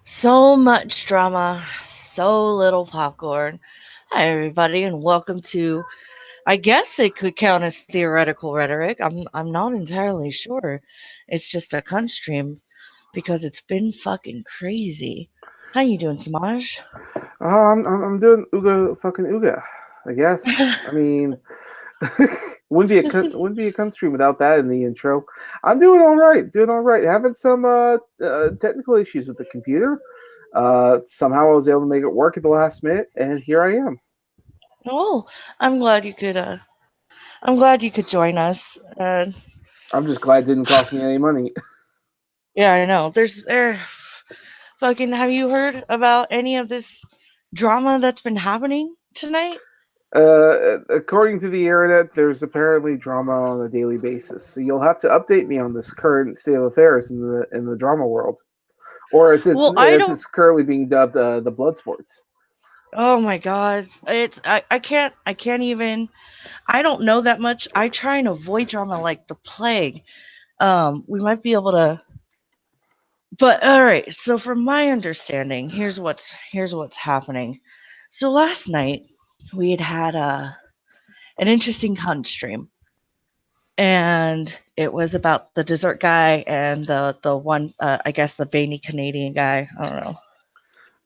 So much drama, so little popcorn. Hi, everybody, and welcome to. I guess it could count as theoretical rhetoric. I'm not entirely sure. It's just a cunt stream because it's been fucking crazy. How you doing, Samaj? I'm doing Ooga fucking Ooga. I guess. I mean, wouldn't be a country without that in the intro. I'm doing all right. Doing all right. Having some technical issues with the computer. Somehow I was able to make it work at the last minute, and here I am. Oh, I'm glad you could. I'm glad you could join us. I'm just glad it didn't cost me any money. Yeah, I know. Fucking. Have you heard about any of this drama that's been happening tonight? According to the internet, there's apparently drama on a daily basis. So you'll have to update me on this current state of affairs in the drama world, or Well, I as don't. it's currently being dubbed, the blood sports. Oh my god, I can't even. I don't know that much. I try and avoid drama like the plague. We might be able to. But all right. So from my understanding, here's what's happening. So last night we had an interesting hunt stream, and it was about the dessert guy and the one I guess the veiny Canadian guy. I don't know.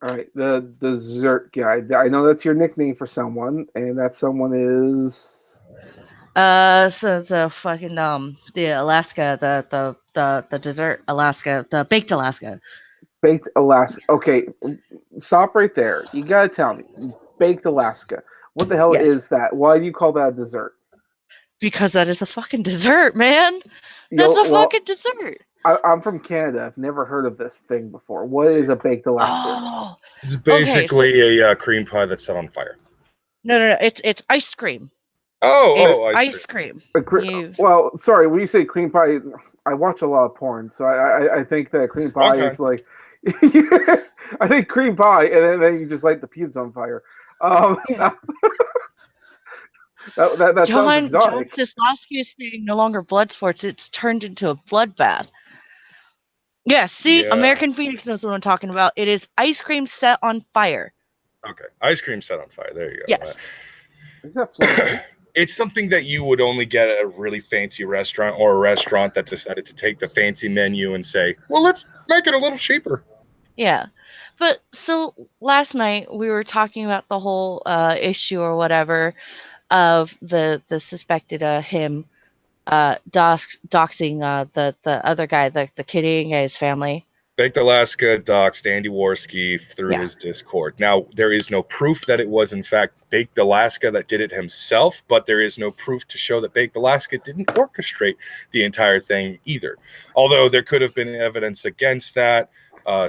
All right, the dessert guy. I know that's your nickname for someone, and that someone is So the fucking the Alaska, the dessert Alaska, the baked Alaska. Baked Alaska. Okay, stop right there. You gotta tell me, Baked Alaska. What the hell Yes, is that? Why do you call that a dessert? because that is a fucking dessert, man. That's Yo, a well, fucking dessert. I'm from Canada. I've never heard of this thing before. What is a Baked Alaska? Oh, It's okay. So basically a cream pie that's set on fire. no. It's ice cream. It's Ice cream. ice cream. A cre- You well, sorry, when you say cream pie, I watch a lot of porn, so I think that cream pie Okay. is like, I think cream pie, and then you just light the pubes on fire. yeah. That sounds John exotic. Sislowski is saying no longer blood sports. It's turned into a bloodbath. Yeah. See, Yeah. American Phoenix knows what I'm talking about. It is ice cream set on fire. Okay. Ice cream set on fire. There you Yes. Is that flambe? It's something that you would only get at a really fancy restaurant or a restaurant that decided to take the fancy menu and say, well, let's make it a little cheaper. Yeah. But so last night we were talking about the whole issue or whatever of the suspected him doxing the other guy, the Canadian guy's family. Baked Alaska doxed Andy Worski through Yeah. his Discord. Now, there is no proof that it was, in fact, Baked Alaska that did it himself, but there is no proof to show that Baked Alaska didn't orchestrate the entire thing either. Although there could have been evidence against that.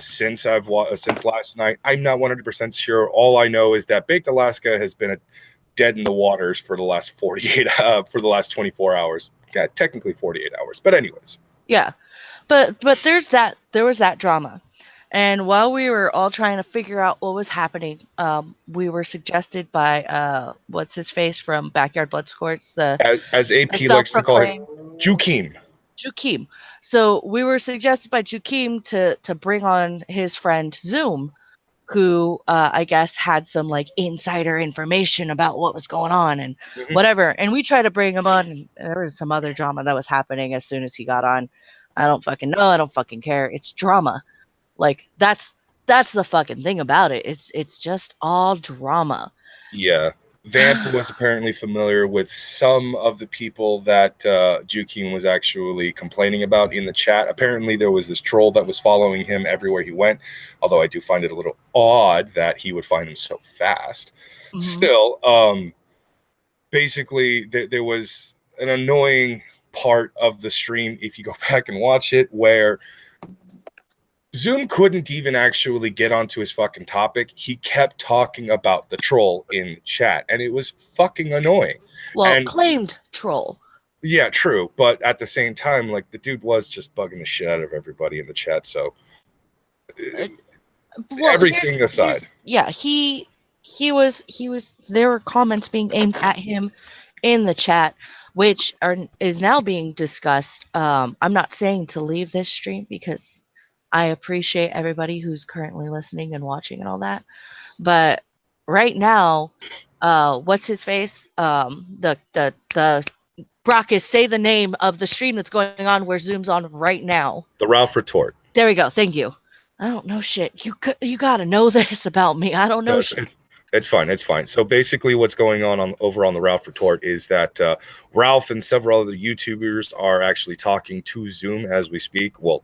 Since last night, I'm not 100% sure. All I know is that Baked Alaska has been dead in the waters for the last 24 hours. Yeah, technically 48 hours, but anyways. Yeah. But there was that drama. And while we were all trying to figure out what was happening, we were suggested by what's his face from Backyard Blood Sports, As the AP likes to call him, self-proclaimed Jukeem. Jukeem. So we were suggested by Jukeem to bring on his friend Zoom, who I guess had some like insider information about what was going on and Mm-hmm. whatever. And we tried to bring him on, and there was some other drama that was happening as soon as he got on. I don't fucking know. I don't fucking care. It's drama. Like that's the fucking thing about it. It's just all drama. Yeah. Vamp was apparently familiar with some of the people that Jukeem was actually complaining about in the chat. Apparently, there was this troll that was following him everywhere he went, although I do find it a little odd that he would find him so fast. Mhm. Still, basically, there was an annoying part of the stream, if you go back and watch it, where Zoom couldn't even actually get onto his fucking topic. He kept talking about the troll in chat, and it was fucking annoying. Well, And claimed troll. yeah, true. But at the same time, like, the dude was just bugging the shit out of everybody in the chat. So Well, everything aside, yeah, he was there were comments being aimed at him in the chat, which is now being discussed. I'm not saying to leave this stream because I appreciate everybody who's currently listening and watching and all that. But right now, what's his face? The Brockus, say the name of the stream that's going on where Zoom's on right now. The Ralph Retort. There we go. Thank you. I don't know shit. You got to know this about me. I don't know shit. It's fine. It's fine. So basically, what's going on over on the Ralph Retort is that Ralph and several other YouTubers are actually talking to Zoom as we speak. Well,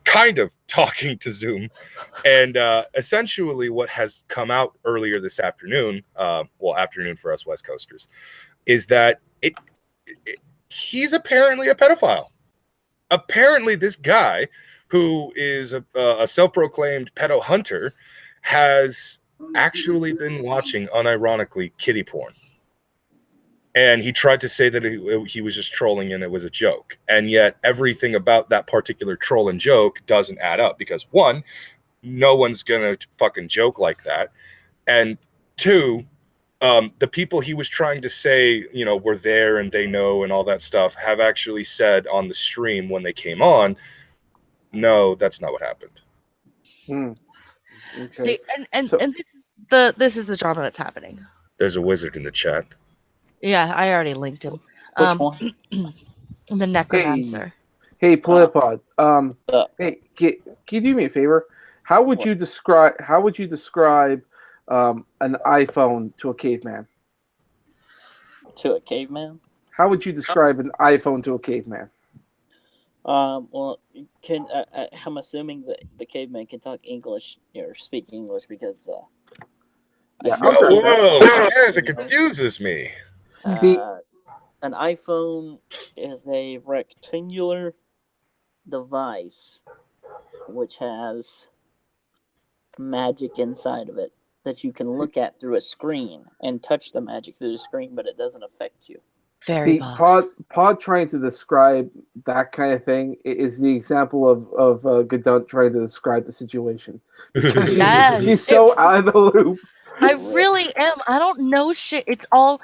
kind of talking to Zoom, and essentially, what has come out earlier this afternoon, afternoon for us West Coasters, is that he's apparently a pedophile. Apparently, this guy, who is a self-proclaimed pedo hunter, has actually been watching unironically kitty porn, and he tried to say that he was just trolling and it was a joke, and yet everything about that particular troll and joke doesn't add up, because one, no one's gonna fucking joke like that, and two, the people he was trying to say, were there and they know and all that stuff, have actually said on the stream when they came on, no, that's not what happened. Okay. See, and this is the drama that's happening. There's a wizard in the chat. Yeah, I already linked him. Which one? The Necromancer. Hey, Polipod. Hey, can you do me a favor? How would you describe an iPhone to a caveman? To a caveman? How would you describe an iPhone to a caveman? Well, I'm assuming that the caveman can talk English or speak English because. Yeah, whoa, scares, it confuses me. See, an iPhone is a rectangular device which has magic inside of it that you can look at through a screen and touch the magic through the screen, but it doesn't affect you. Very Pod trying to describe that kind of thing is the example of Gadunt trying to describe the situation. Yes, He's so out of the loop. I really am. I don't know shit. It's all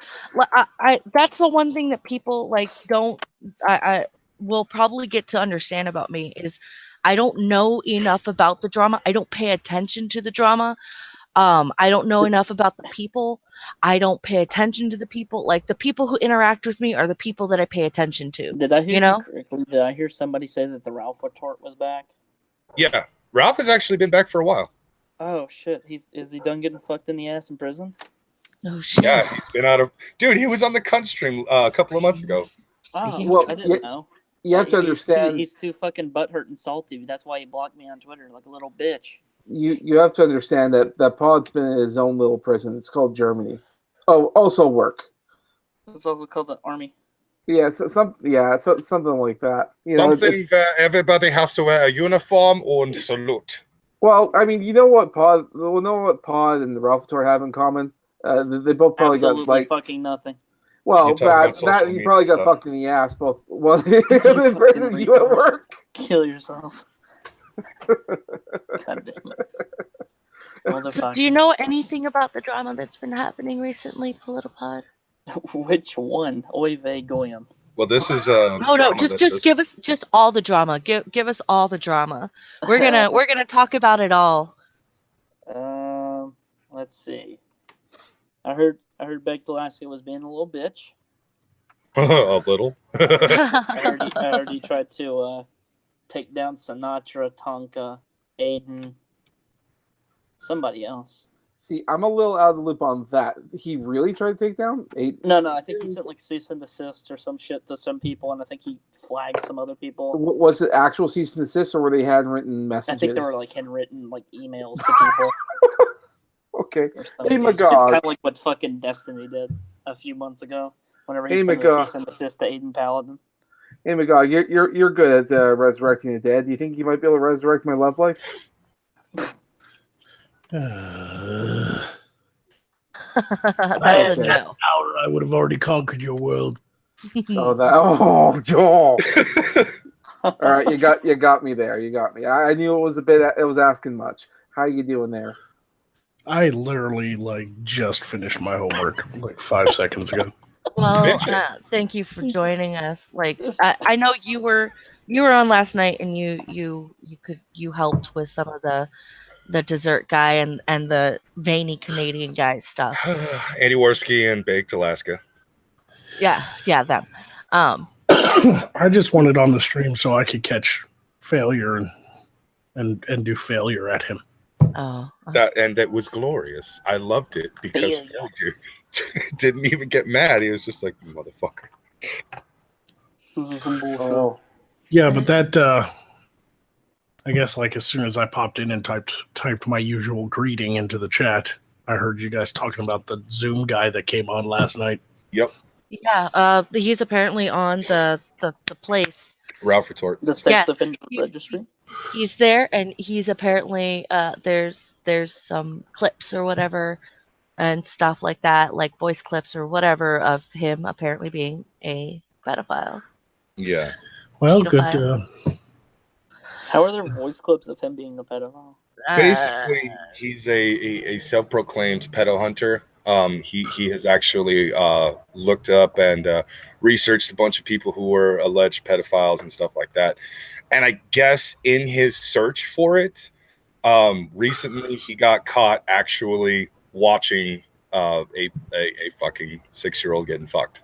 I that's the one thing that people like don't I will probably get to understand about me is I don't know enough about the drama. I don't pay attention to the drama. I don't know enough about the people. I don't pay attention to the people. Like, the people who interact with me are the people that I pay attention to. Did I hear you correctly? Did I hear somebody say that the Ralph Retort was back? Yeah, Ralph has actually been back for a while. Oh shit! Is he done getting fucked in the ass in prison? Oh shit! Yeah, he's been out of. Dude, he was on the Cunt stream a couple of months ago. Oh, I didn't know. You have to understand. He's too fucking butthurt and salty. That's why he blocked me on Twitter like a little bitch. You have to understand that Pod's been in his own little prison. It's called Germany. Oh, also work. It's also called the army. Yeah, it's something like that. Something that everybody has to wear a uniform and salute. Well, I mean, you know what Pod and the Ralph Tour have in common? They both probably absolutely got fucking nothing. Well, that you probably got fucked in the ass both. Well, in prison, you at work. Kill yourself. God damn it. So do you know anything about the drama that's been happening recently, Politipod? Which one? Oy vey goyim. Well, this is no. Just give us just all the drama. Give us all the drama. We're gonna talk about it all. Let's see. I heard Beck Alaska was being a little bitch. A little. I heard he tried to take down Sinatra, Tonka, Aiden, somebody else. See, I'm a little out of the loop on that. He really tried to take down Aiden? No, I think he sent like cease and desist or some shit to some people, and I think he flagged some other people. Was it actual cease and desist, or were they handwritten messages? I think they were like handwritten like emails to people. Okay. Hey, my God. It's kind of like what fucking Destiny did a few months ago. Whenever he sent a cease and desist to Aiden Paladin. Hey, my God, you're good at resurrecting the dead. Do you think you might be able to resurrect my love life? If I had that power, I would have already conquered your world. Joel. All right, you got me there. You got me. I knew it was asking much. How you doing there? I literally just finished my homework 5 seconds ago. Well, thank you for joining us. I know you were You were on last night, and you helped with some of the dessert guy and the veiny Canadian guy stuff. Andy Worski and Baked Alaska. Yeah, them. I just wanted on the stream so I could catch failure and do failure at him. Oh, That was glorious. I loved it because failure didn't even get mad. He was just like, motherfucker. Oh, Yeah, but that I guess like as soon as I popped in and typed my usual greeting into the chat, I heard you guys talking about the Zoom guy that came on last night. Yep. yeah. He's apparently on the place. Ralph Retort. The sex Yes, offender registry. He's there, and he's apparently there's some clips or whatever and stuff like that, like voice clips or whatever of him apparently being a pedophile. Yeah. Well, Pedophile. good. How are there voice clips of him being a pedophile? Basically, he's a self-proclaimed pedo hunter. He has actually looked up and researched a bunch of people who were alleged pedophiles and stuff like that. And I guess in his search for it, recently he got caught actually watching a fucking 6-year-old getting fucked.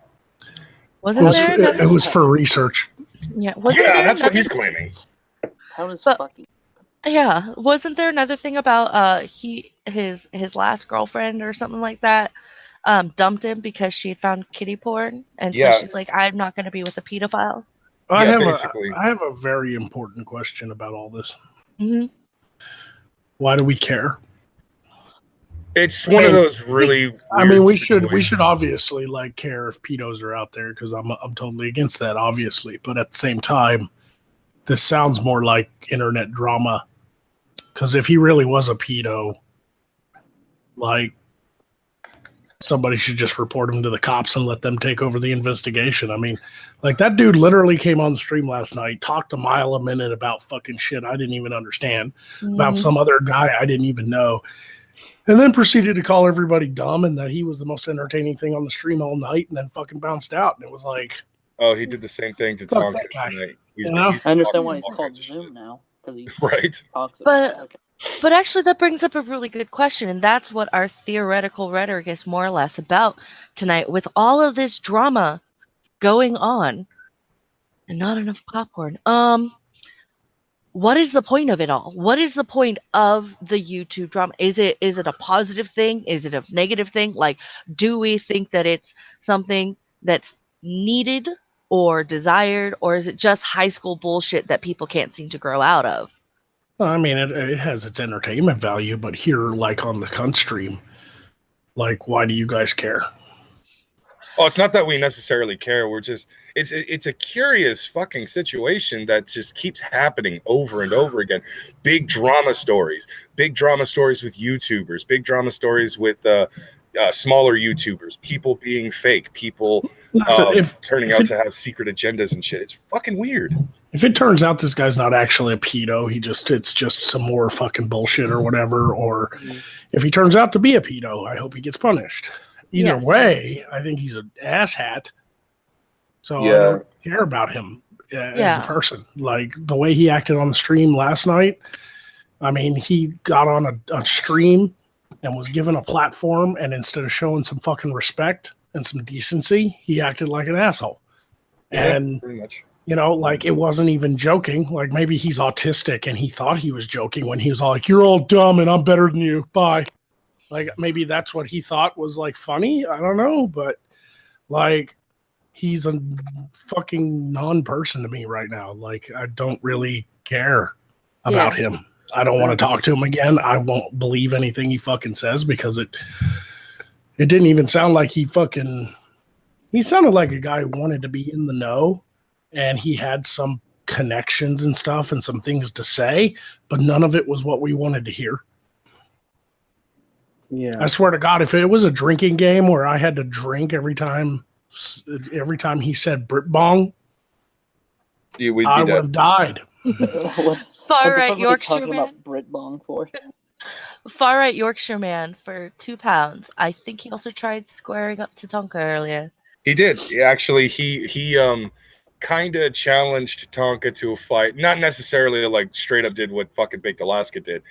Wasn't there another? It was for research. Yeah, wasn't Yeah, there that's what another he's claiming. How does But- fucking Yeah, wasn't there another thing about his last girlfriend or something like that dumped him because she had found kitty porn, and Yeah. so she's like, I'm not going to be with a pedophile. I basically. have a very important question about all this. Hmm. Why do we care? It's one of those really. I mean, weird we should situations. obviously like care if pedos are out there because I'm totally against that, obviously. But at the same time, this sounds more like internet drama. Because if he really was a pedo, like somebody should just report him to the cops and let them take over the investigation. I mean, like that dude literally came on the stream last night, talked a mile a minute about fucking shit I didn't even understand, about some other guy I didn't even know. And then proceeded to call everybody dumb and that he was the most entertaining thing on the stream all night and then fucking bounced out. And it was like, Oh, he did the same thing to Fuck Tonka that guy. tonight. You know? I understand why he's talking called all Zoom kinds now because he of shit. Right. talks. But- Okay. But actually, that brings up a really good question, and that's what our theoretical rhetoric is more or less about tonight. With all of this drama going on, and not enough popcorn. What is the point of it all? What is the point of the YouTube drama? Is it a positive thing? Is it a negative thing? Like, do we think that it's something that's needed or desired, or is it just high school bullshit that people can't seem to grow out of? I mean, it has its entertainment value, but here, like on the cunt stream, like, why do you guys care? Oh, it's not that we necessarily care. We're just it's a curious fucking situation that just keeps happening over and over again. Big drama stories with YouTubers, big drama stories with smaller YouTubers, people being fake, people turning out to have secret agendas and shit. It's fucking weird. If it turns out this guy's not actually a pedo, it's just some more fucking bullshit or whatever, or if he turns out to be a pedo, I hope he gets punished. Either way, I think he's an asshat. So I don't care about him as a person. Like the way he acted on the stream last night, I mean, he got on a stream and was given a platform, and instead of showing some fucking respect and some decency, he acted like an asshole. And pretty much. you know, like it wasn't even joking. Like maybe he's autistic and he thought he was joking when he was all like, "You're all dumb and I'm better than you. Bye." Like maybe that's what he thought was like funny. I don't know, but like he's a fucking non-person to me right now. Like I don't really care about him. I don't want to talk to him again. I won't believe anything he fucking says because it didn't even sound like he sounded like a guy who wanted to be in the know. And he had some connections and stuff and some things to say, but none of it was what we wanted to hear. Yeah. I swear to God, if it was a drinking game where I had to drink every time he said Brit Bong, I would have died. Far What the right fuck are we Yorkshire talking man. about Brit Bong for? Far right Yorkshire man for £2. I think he also tried squaring up to Tonka earlier. He did. Actually, he kind of challenged Tonka to a fight. Not necessarily like straight up did what fucking Baked Alaska did,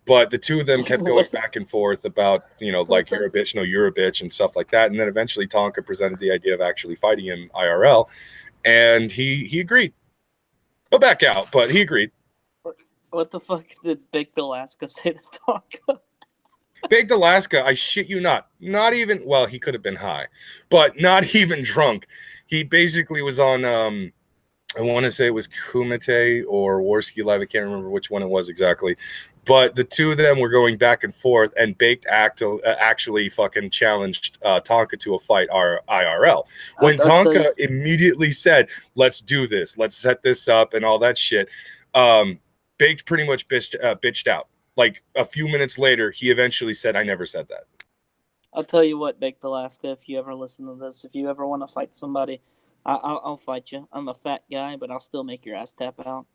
but the two of them kept going back and forth about, like, you're a bitch, no, you're a bitch, and stuff like that. And then eventually Tonka presented the idea of actually fighting him IRL, and he agreed. He'll back out, but he agreed. What the fuck did Baked Alaska say to Tonka? Baked Alaska, I shit you not even, well, he could have been high, but not even drunk. He basically was on, I want to say it was Kumite or Warski Live. I can't remember which one it was exactly. But the two of them were going back and forth, and Baked actually fucking challenged Tonka to a fight IRL. When Tonka immediately said, let's do this, let's set this up and all that shit, Baked pretty much bitched out. Like a few minutes later, he eventually said, I never said that. I'll tell you what, Baked Alaska, if you ever listen to this, if you ever want to fight somebody, I'll fight you. I'm a fat guy, but I'll still make your ass tap out.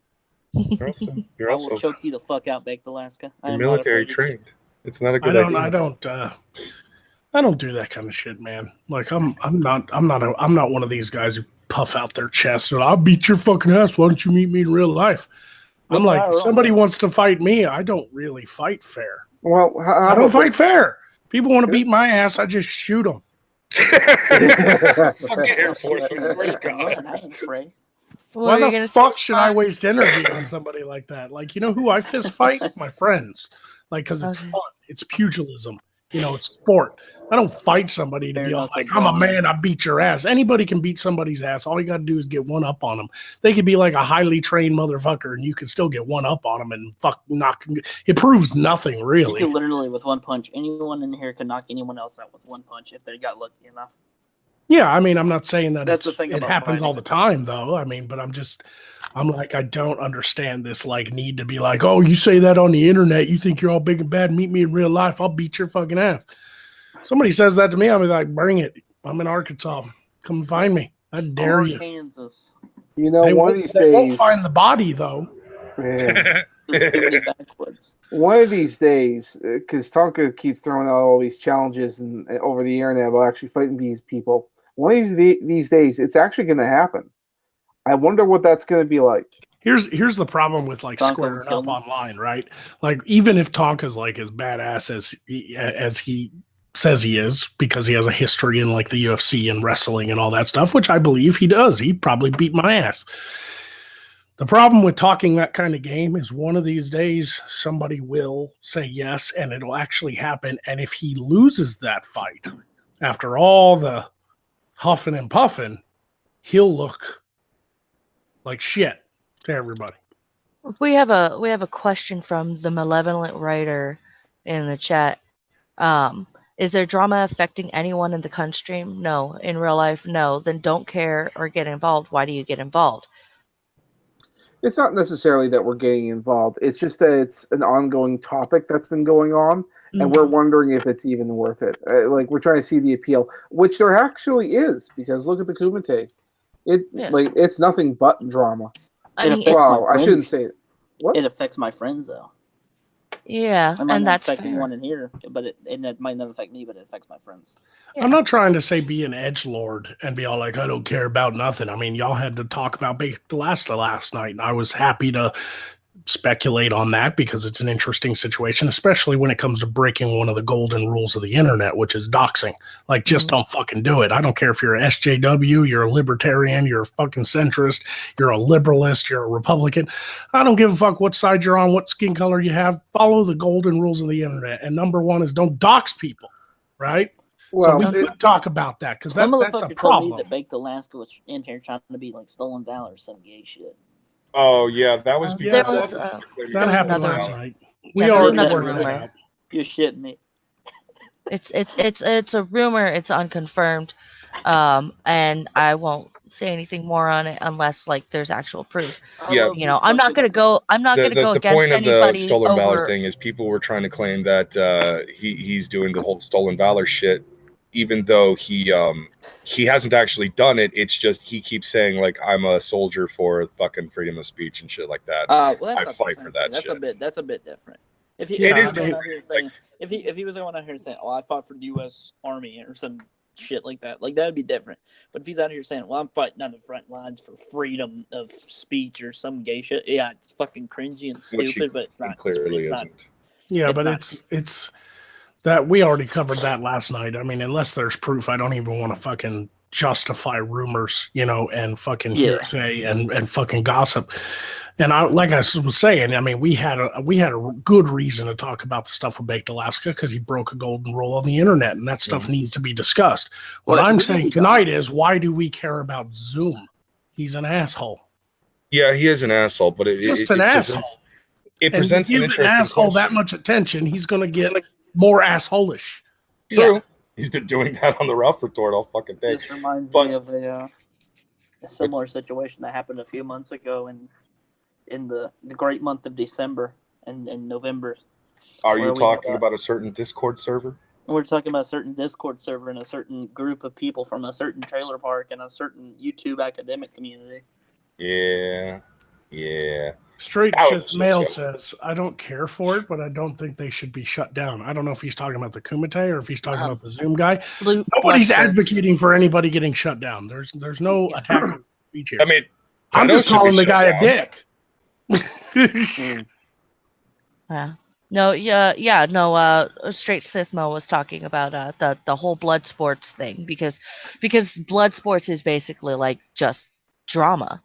You're I will choke you the fuck out, Baked Alaska. You're military trained. It's not a good idea. I don't do that kind of shit, man. Like I'm not one of these guys who puff out their chest and I'll beat your fucking ass. Why don't you meet me in real life? I'm like, if somebody wants to fight me, I don't really fight fair. Well, I don't fight fair. People want to beat my ass, I just shoot them. Fucking Air Force. Why the fuck should I waste energy on somebody like that? Like, you know who I fist fight? My friends. Like, because it's fun. It's pugilism. It's sport. I don't fight somebody to be all like, I'm a man, I beat your ass. Anybody can beat somebody's ass. All you got to do is get one up on them. They could be like a highly trained motherfucker, and you can still get one up on them and knock. It proves nothing, really. You can literally, with one punch, anyone in here can knock anyone else out with one punch if they got lucky enough. Yeah, I mean, I'm not saying that That's the thing it happens all the time, though. I mean, but I'm like, I don't understand this, like, need to be like, oh, you say that on the internet, you think you're all big and bad, meet me in real life, I'll beat your fucking ass. Somebody says that to me, I'll be like, bring it. I'm in Arkansas. Come find me. I dare you. Kansas. One of these days. They won't find the body, though. Yeah. One of these days, because Tonka keeps throwing out all these challenges and over the internet about actually fighting these people. One of these days, it's actually going to happen. I wonder what that's going to be like. Here's the problem with like squaring up online, right? Like, even if Tonka's like as badass as he says he is, because he has a history in like the UFC and wrestling and all that stuff, which I believe he does. He probably beat my ass. The problem with talking that kind of game is one of these days somebody will say yes and it'll actually happen. And if he loses that fight, after all the huffing and puffing, he'll look like shit to everybody. We have a question from the malevolent writer in the chat. Is there drama affecting anyone in the Kun stream? No. In real life, no. Then don't care or get involved. Why do you get involved? It's not necessarily that we're getting involved. It's just that it's an ongoing topic that's been going on, and we're wondering if it's even worth it. Like, we're trying to see the appeal, which there actually is, because look at the Kumite. It's nothing but drama. I shouldn't say it. What? It affects my friends, though. Yeah, and that's affect anyone in here, but it might not affect me, but it affects my friends. Yeah. I'm not trying to say be an edgelord and be all like, I don't care about nothing. I mean, y'all had to talk about Baked Alaska last night, and I was happy to speculate on that because it's an interesting situation, especially when it comes to breaking one of the golden rules of the internet, which is doxing. Like, just don't fucking do it. I don't care if you're a SJW, you're a libertarian, you're a fucking centrist, you're a liberalist, you're a Republican. I don't give a fuck what side you're on, what skin color you have. Follow the golden rules of the internet. And number one is don't dox people, right? Well, so we could talk about that because that's a problem. Told me that Baked Alaska was in here trying to be like Stolen Valor or some gay shit. Oh yeah, that was that happened last night. There was another rumor. You're shitting me. It's a rumor. It's unconfirmed, and I won't say anything more on it unless like there's actual proof. Yeah, I'm not gonna go. I'm not gonna go against anybody. The point of the Stolen Valor thing is people were trying to claim that he's doing the whole Stolen Valor shit, even though he hasn't actually done it. It's just he keeps saying like, I'm a soldier for fucking freedom of speech and shit like that. I fight for that. That's a bit different. If he was going out here saying, oh, I fought for the U.S. Army or some shit like that. Like that'd be different. But if he's out here saying, "Well, I'm fighting on the front lines for freedom of speech" or some gay shit, yeah, it's fucking cringy and Which stupid. But it's not. clearly It's not. isn't. Yeah, It's but not. it's that we already covered that last night. I mean, unless there's proof, I don't even want to fucking justify rumors, and fucking hearsay and fucking gossip. And I, like I was saying, I mean, we had a good reason to talk about the stuff with Baked Alaska because he broke a golden rule on the internet, and that stuff needs to be discussed. What I'm saying tonight is, why do we care about Zoom? He's an asshole. Yeah, he is an asshole, but it asshole. It presents an asshole that much attention, he's going to get more assholish. True. Yeah. He's been doing that on the Ralph Retort all fucking day. This reminds me of a similar situation that happened a few months ago in the great month of December and November. Are you talking about a certain Discord server? We're talking about a certain Discord server and a certain group of people from a certain trailer park and a certain YouTube academic community. Yeah. Straight Sith Male says, I don't care for it, but I don't think they should be shut down. I don't know if he's talking about the Kumite or if he's talking about the Zoom guy. Nobody's advocating for anybody getting shut down. There's no attack speech here. I mean, I'm just calling the guy a dick. Yeah. No, Straight Sithmo was talking about the whole blood sports thing because blood sports is basically like just drama.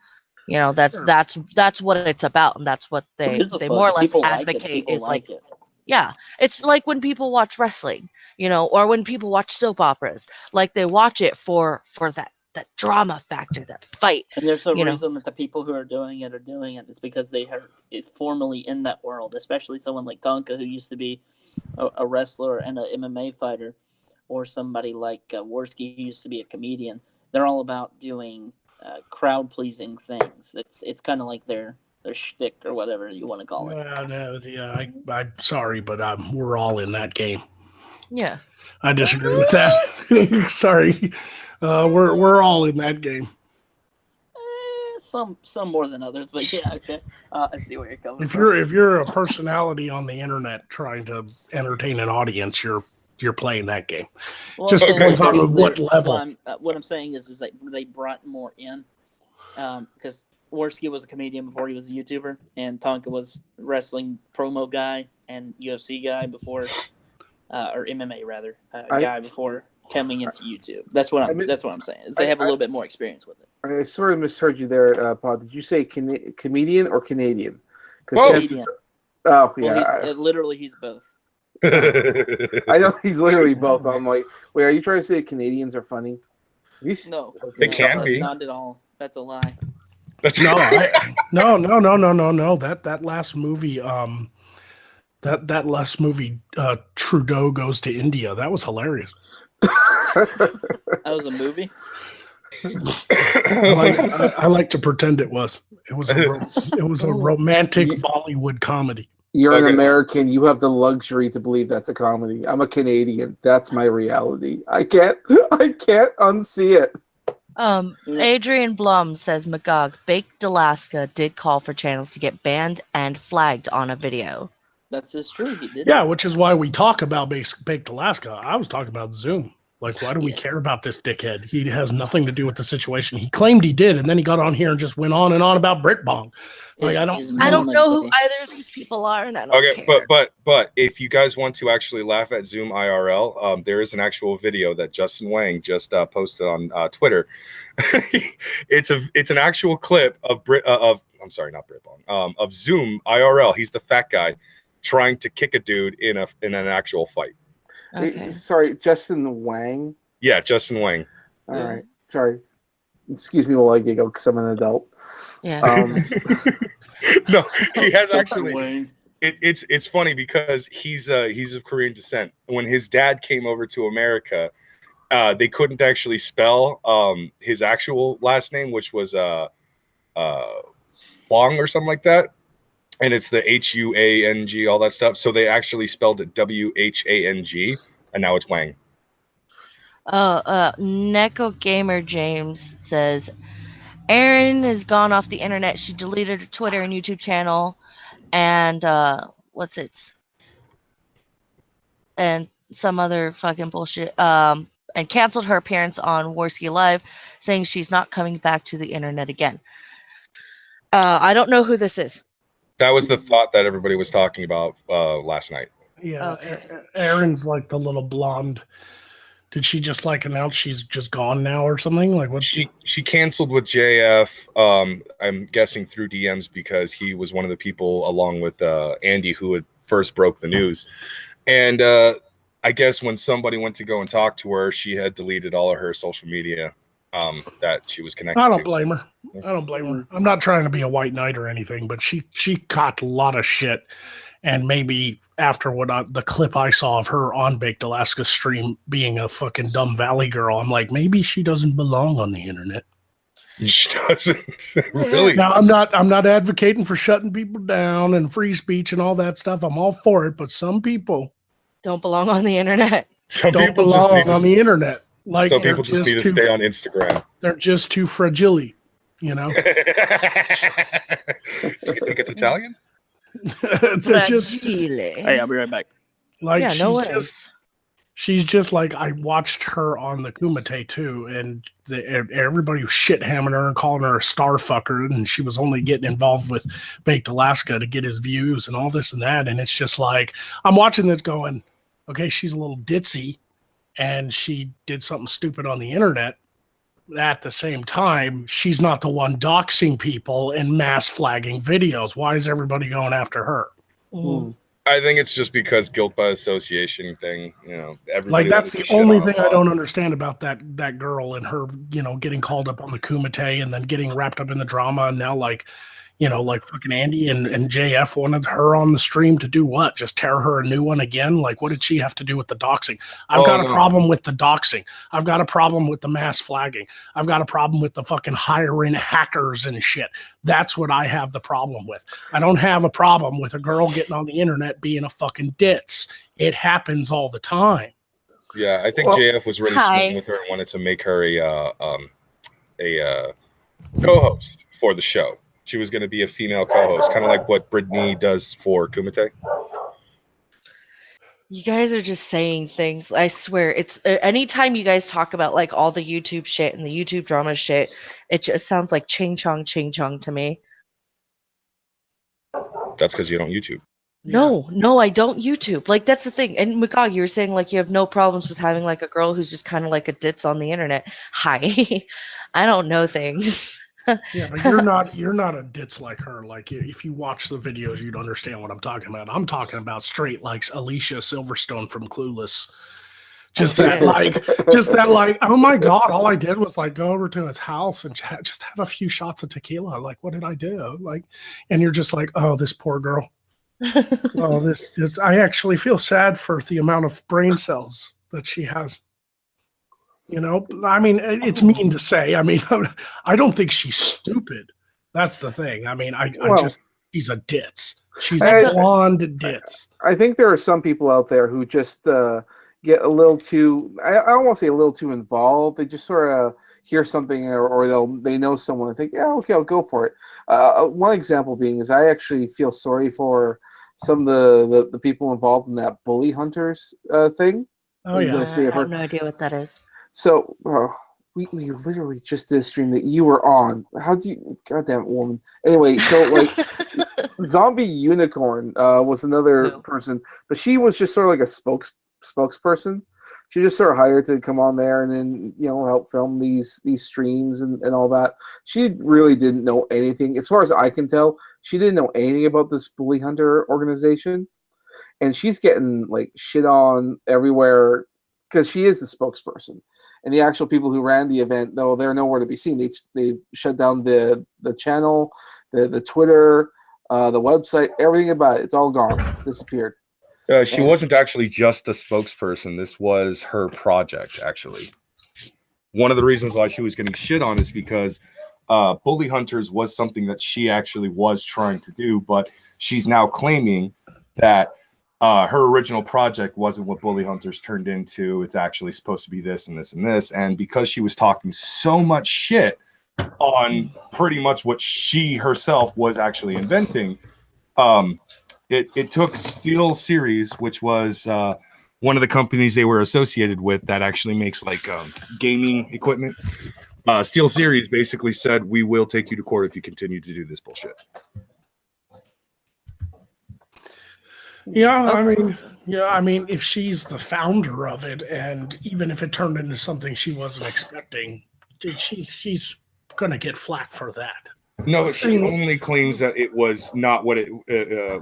That's what it's about, and that's what they more or less advocate is like it. Yeah, it's like when people watch wrestling, or when people watch soap operas, like they watch it for that drama factor, that fight. And there's a reason that the people who are doing it is because they are formally in that world, especially someone like Tonka, who used to be a wrestler and an MMA fighter, or somebody like Worski, who used to be a comedian. They're all about doing crowd pleasing things. It's kind of like their shtick or whatever you want to call it. I'm sorry, but we're all in that game. Yeah, I disagree with that. Sorry. We're all in that game. Some more than others, but yeah, okay. I see where you're coming from. If you're a personality on the internet trying to entertain an audience, you're playing that game. Well, just depends on what level. What I'm saying is that they brought more in, because Worski was a comedian before he was a YouTuber, and Tonka was wrestling promo guy and UFC guy before, or MMA rather, guy before coming into YouTube. That's what I'm saying. Is they have a little bit more experience with it. I sort of misheard you there, Paul. Did you say comedian or Canadian? Canadian. Oh yeah. Well, literally, he's both. I know he's literally both. I'm like, wait, are you trying to say Canadians are funny? No, they can be. Not at all. That's a lie. No. That last movie, that last movie, Trudeau Goes to India. That was hilarious. That was a movie. I like to pretend it was. It was a romantic Bollywood comedy. You're an American. You have the luxury to believe that's a comedy. I'm a Canadian. That's my reality. I can't unsee it. Adrian Blum says Magog, Baked Alaska did call for channels to get banned and flagged on a video. That's just true. He did. Yeah, which is why we talk about Baked Alaska. I was talking about Zoom. Like, why do we care about this dickhead? He has nothing to do with the situation. He claimed he did, and then he got on here and just went on and on about Brit Bong. Like, I don't know who either of these people are, and I don't care. But if you guys want to actually laugh at Zoom IRL, there is an actual video that Justin Wang just posted on Twitter. It's an actual clip of of Zoom IRL. He's the fat guy trying to kick a dude in an actual fight. Okay. Sorry, Justin Wang? Yeah, Justin Wang. All right. Sorry. Excuse me while I giggle because I'm an adult. Yeah. No, he has actually. It's funny because he's of Korean descent. When his dad came over to America, they couldn't actually spell his actual last name, which was Wang or something like that. And it's the Huang, all that stuff. So they actually spelled it Whang, and now it's Wang. Neko Gamer James says, Erin has gone off the internet. She deleted her Twitter and YouTube channel, and and some other fucking bullshit. and canceled her appearance on Warski Live, saying she's not coming back to the internet again. I don't know who this is. That was the thought that everybody was talking about last night. Yeah, Okay. Erin's like the little blonde. Did she just like announce she's just gone now or something? Like what? She canceled with JF. I'm guessing through DMs because he was one of the people, along with Andy, who had first broke the news. And I guess when somebody went to go and talk to her, she had deleted all of her social media that she was connected to. I don't blame her. I don't blame her. I'm not trying to be a white knight or anything, but she caught a lot of shit. And maybe after the clip I saw of her on Baked Alaska's stream being a fucking dumb valley girl, I'm like, maybe she doesn't belong on the internet. She doesn't. Really? Now I'm not advocating for shutting people down and free speech and all that stuff. I'm all for it, but some people Don't belong on the internet. Some don't people just belong need on to, the internet. Like some people just need to stay on Instagram. They're just too fragile, you know. Do you think it's Italian? They're just Hey, I'll be right back. like Yeah, no she's worries. just like, I watched her on the Kumite too, and everybody was shit hammering her and calling her a star fucker, and she was only getting involved with Baked Alaska to get his views and all this and that. And it's just like, I'm watching this going, okay, she's a little ditzy and she did something stupid on the internet. At the same time, she's not the one doxing people and mass flagging videos. Why is everybody going after her? Mhm. I think it's just because guilt by association thing. You know, everybody Like, that's wanted the to shit only on thing her. I don't understand about that girl and her, getting called up on the Kumite and then getting wrapped up in the drama. And now, like fucking Andy and JF wanted her on the stream to do what? Just tear her a new one again? Like, what did she have to do with the doxing? I've got a problem with the doxing. I've got a problem with the mass flagging. I've got a problem with the fucking hiring hackers and shit. That's what I have the problem with. I don't have a problem with a girl getting on the internet being a fucking ditz. It happens all the time. Yeah, I think Well, JF was really hi. smitten with her and wanted to make her a co-host for the show. She was going to be a female co-host, kind of like what Brittany does for Kumite. You guys are just saying things. I swear, it's anytime you guys talk about like all the YouTube shit and the YouTube drama shit, it just sounds like ching chong to me. That's because you don't YouTube. No, I don't YouTube. Like, that's the thing. And McCog, you were saying like you have no problems with having like a girl who's just kind of like a ditz on the internet. Hi, I don't know things. Yeah, but you're not a ditz like her. Like, if you watch the videos, you'd understand what I'm talking about. I'm talking about straight like Alicia Silverstone from Clueless. Just Oh, that shit. like, oh my God, all I did was like go over to his house and just have a few shots of tequila. Like, what did I do? Like, and you're just like, oh, this poor girl. Oh, this I actually feel sad for the amount of brain cells that she has. I mean, it's mean to say. I mean, I don't think she's stupid. That's the thing. I mean, she's a ditz. She's a blonde ditz. I think there are some people out there who just get a little too, I don't want to say a little too involved. They just sort of hear something or they know someone and think, yeah, okay, I'll go for it. One example being is I actually feel sorry for some of the people involved in that bully hunters thing. Oh, yeah. I have no idea what that is. So we literally just did a stream that you were on. How do you, goddamn woman? Anyway, so like Zombie Unicorn was another person, but she was just sort of like a spokesperson. She just sort of hired to come on there and then help film these streams and all that. She really didn't know anything, as far as I can tell. She didn't know anything about this bully hunter organization, and she's getting like shit on everywhere because she is the spokesperson. And the actual people who ran the event, though, they're nowhere to be seen. They've shut down the channel, the Twitter, the website, everything about it. It's all gone, disappeared. She wasn't actually just a spokesperson. This was her project, actually. One of the reasons why she was getting shit on is because Bully Hunters was something that she actually was trying to do, but she's now claiming that her original project wasn't what Bully Hunters turned into. It's actually supposed to be this and this and this. And because she was talking so much shit on pretty much what she herself was actually inventing, it took Steel Series, which was one of the companies they were associated with that actually makes like gaming equipment. Steel Series basically said, "We will take you to court if you continue to do this bullshit." Yeah, I mean, if she's the founder of it, and even if it turned into something she wasn't expecting, she's gonna get flack for that. No, but she only claims that it was not what it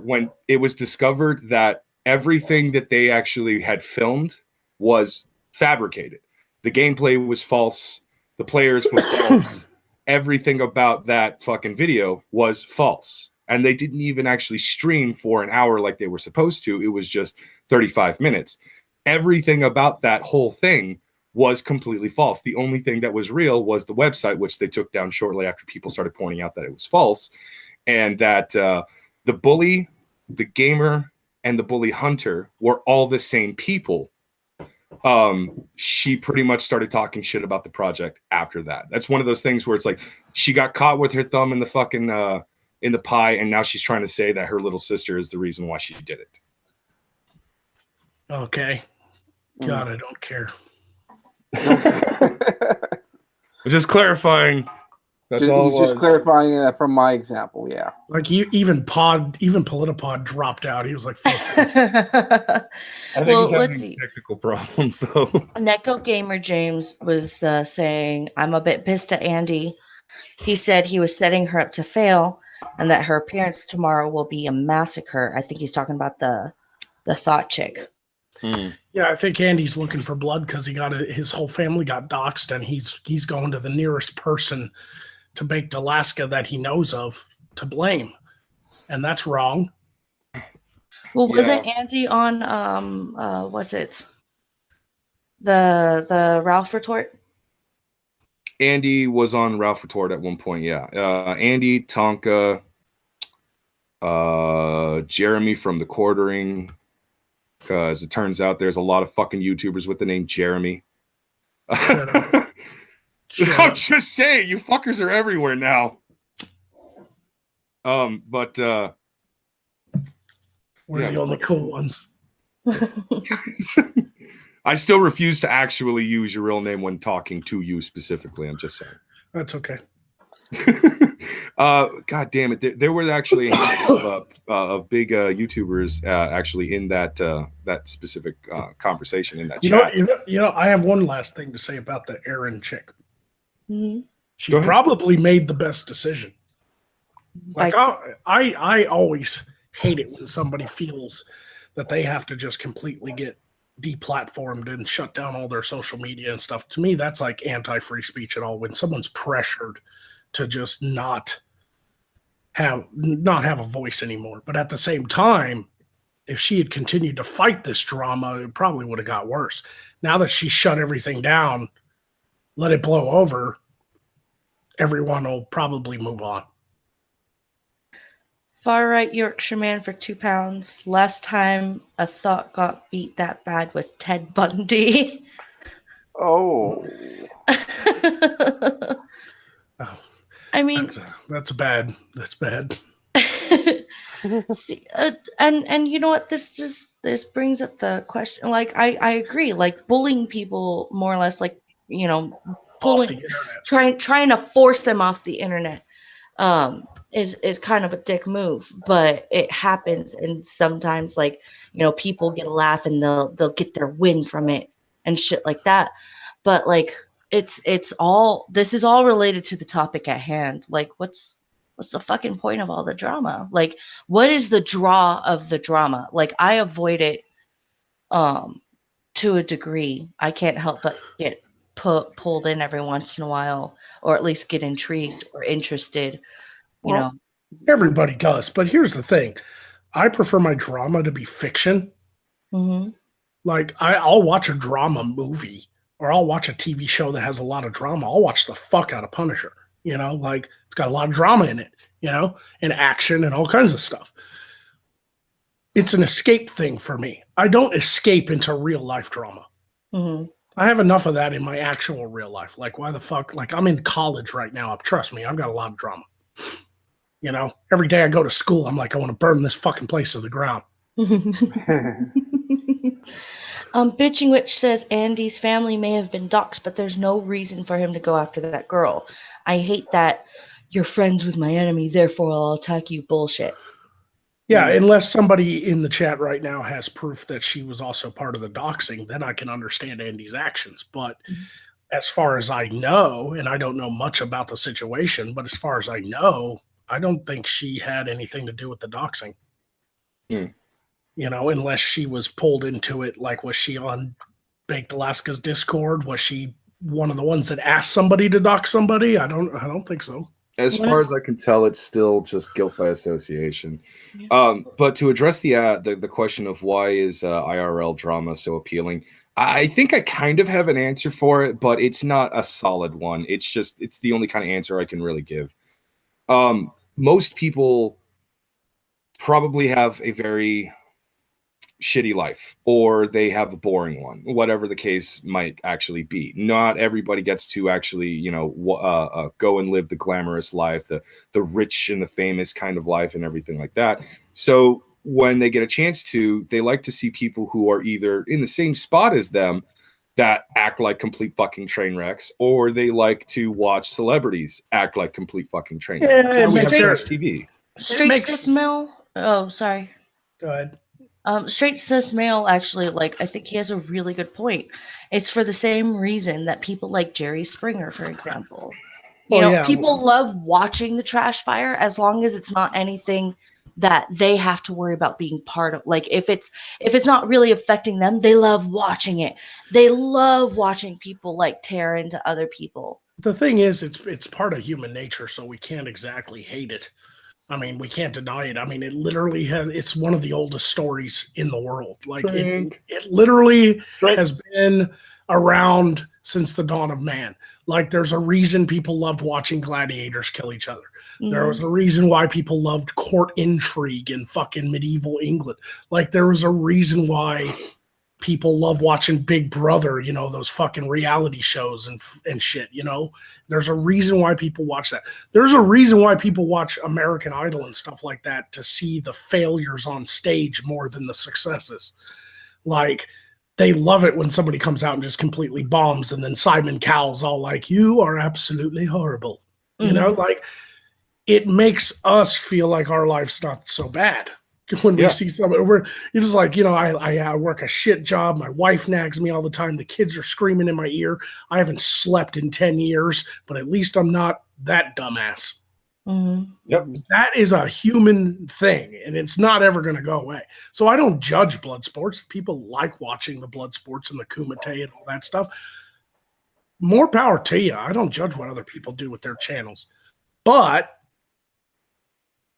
when it was discovered that everything that they actually had filmed was fabricated. The gameplay was false. The players were false. Everything about that fucking video was false. And they didn't even actually stream for an hour like they were supposed to. It was just 35 minutes. Everything about that whole thing was completely false. The only thing that was real was the website, which they took down shortly after people started pointing out that it was false. And that the bully, the gamer, and the bully hunter were all the same people. She pretty much started talking shit about the project after that. That's one of those things where it's like she got caught with her thumb in the fucking in the pie, and now she's trying to say that her little sister is the reason why she did it. Okay. God, I don't care. Just clarifying. That's He's all just clarifying from my example, yeah. Like even Politipod dropped out. He was like, fuck this. I think Well, he's let's having see. technical problems, though. Neko Gamer James was saying, I'm a bit pissed at Andy. He said he was setting her up to fail and that her appearance tomorrow will be a massacre. I think he's talking about the thought chick. Yeah, I think Andy's looking for blood because his whole family got doxxed, and he's going to the nearest person to Baked Alaska that he knows of to blame, and that's wrong. Well, wasn't Andy on what's it? The Ralph Retort? Andy was on Ralph Retort at one point, yeah. Andy, Tonka, Jeremy from The Quartering, because it turns out there's a lot of fucking YouTubers with the name Jeremy. I'm just saying, you fuckers are everywhere now. But we're the only cool ones. I still refuse to actually use your real name when talking to you specifically. I'm just saying. That's okay. God damn it! There were actually a handful of big YouTubers actually in that specific conversation in that chat. You know, I have one last thing to say about the Aaron chick. Mm-hmm. She probably made the best decision. Like I always hate it when somebody feels that they have to just completely get deplatformed and shut down all their social media and stuff. To me, that's like anti-free speech at all. When someone's pressured to just not have a voice anymore. But at the same time, if she had continued to fight this drama, it probably would have got worse. Now that she shut everything down, let it blow over, everyone will probably move on. Far right Yorkshire man for £2. Last time a thought got beat that bad was Ted Bundy. Oh. I mean, that's bad. That's bad. See, and you know what? This brings up the question. Like, I agree. Like, bullying people more or less, like, you know, trying to force them off the internet, is kind of a dick move. But it happens, and sometimes, like, you know, people get a laugh and they'll get their win from it and shit like that. But like, this is all related to the topic at hand. Like, what's the fucking point of all the drama? Like, what is the draw of the drama? Like, I avoid it to a degree. I can't help but get pulled in every once in a while, or at least get intrigued or interested, you know. Everybody does, but here's the thing. I prefer my drama to be fiction. Mm-hmm. Like, I'll watch a drama movie, or I'll watch a TV show that has a lot of drama. I'll watch the fuck out of Punisher. You know, like, it's got a lot of drama in it, you know, and action and all kinds of stuff. It's an escape thing for me. I don't escape into real life drama. Mm-hmm. I have enough of that in my actual real life. Like, why the fuck? Like, I'm in college right now. Trust me, I've got a lot of drama. You know, every day I go to school, I'm like, I want to burn this fucking place to the ground. Bitching Witch says Andy's family may have been doxxed, but there's no reason for him to go after that girl. I hate that you're friends with my enemy, therefore I'll attack you bullshit. Yeah, unless somebody in the chat right now has proof that she was also part of the doxing, then I can understand Andy's actions. But as far as I know, and I don't know much about the situation, but as far as I know, I don't think she had anything to do with the doxing. You know, unless she was pulled into it. Like, was she on Baked Alaska's Discord? Was she one of the ones that asked somebody to dox somebody? I don't think so. As far as I can tell, it's still just guilt by association. Yeah. But to address the question of why is IRL drama so appealing, I think I kind of have an answer for it, but it's not a solid one. It's the only kind of answer I can really give. Most people probably have a very shitty life, or they have a boring one, whatever the case might actually be. Not everybody gets to actually, go and live the glamorous life, the rich and the famous kind of life and everything like that. So when they get a chance to, they like to see people who are either in the same spot as them that act like complete fucking train wrecks, or they like to watch celebrities act like complete fucking train wrecks. Yeah, So we have Straight- trash TV. Straight Sith Mail. Oh, sorry. Go ahead. Straight Sith Mail actually, I think he has a really good point. It's for the same reason that people like Jerry Springer, for example. People love watching the trash fire as long as it's not anything that they have to worry about being part of. Like, if it's not really affecting them, they love watching it. They love watching people tear into other people. The thing is, it's part of human nature, so we can't exactly hate it. I mean, we can't deny it. I mean, it literally it's one of the oldest stories in the world. Like, it literally has been around since the dawn of man. Like, there's a reason people loved watching gladiators kill each other. There was a reason why people loved court intrigue in fucking medieval England. Like, there was a reason why people love watching Big Brother, those fucking reality shows and shit, There's a reason why people watch that. There's a reason why people watch American Idol and stuff like that, to see the failures on stage more than the successes. Like, they love it when somebody comes out and just completely bombs, and then Simon Cowell's all like, "You are absolutely horrible." Like, it makes us feel like our life's not so bad. When we see somebody, you're just like, I work a shit job. My wife nags me all the time. The kids are screaming in my ear. I haven't slept in 10 years, but at least I'm not that dumbass. Yep. That is a human thing, and it's not ever going to go away. So I don't judge blood sports. People like watching the blood sports and the kumite and all that stuff. More power to you. I don't judge what other people do with their channels. But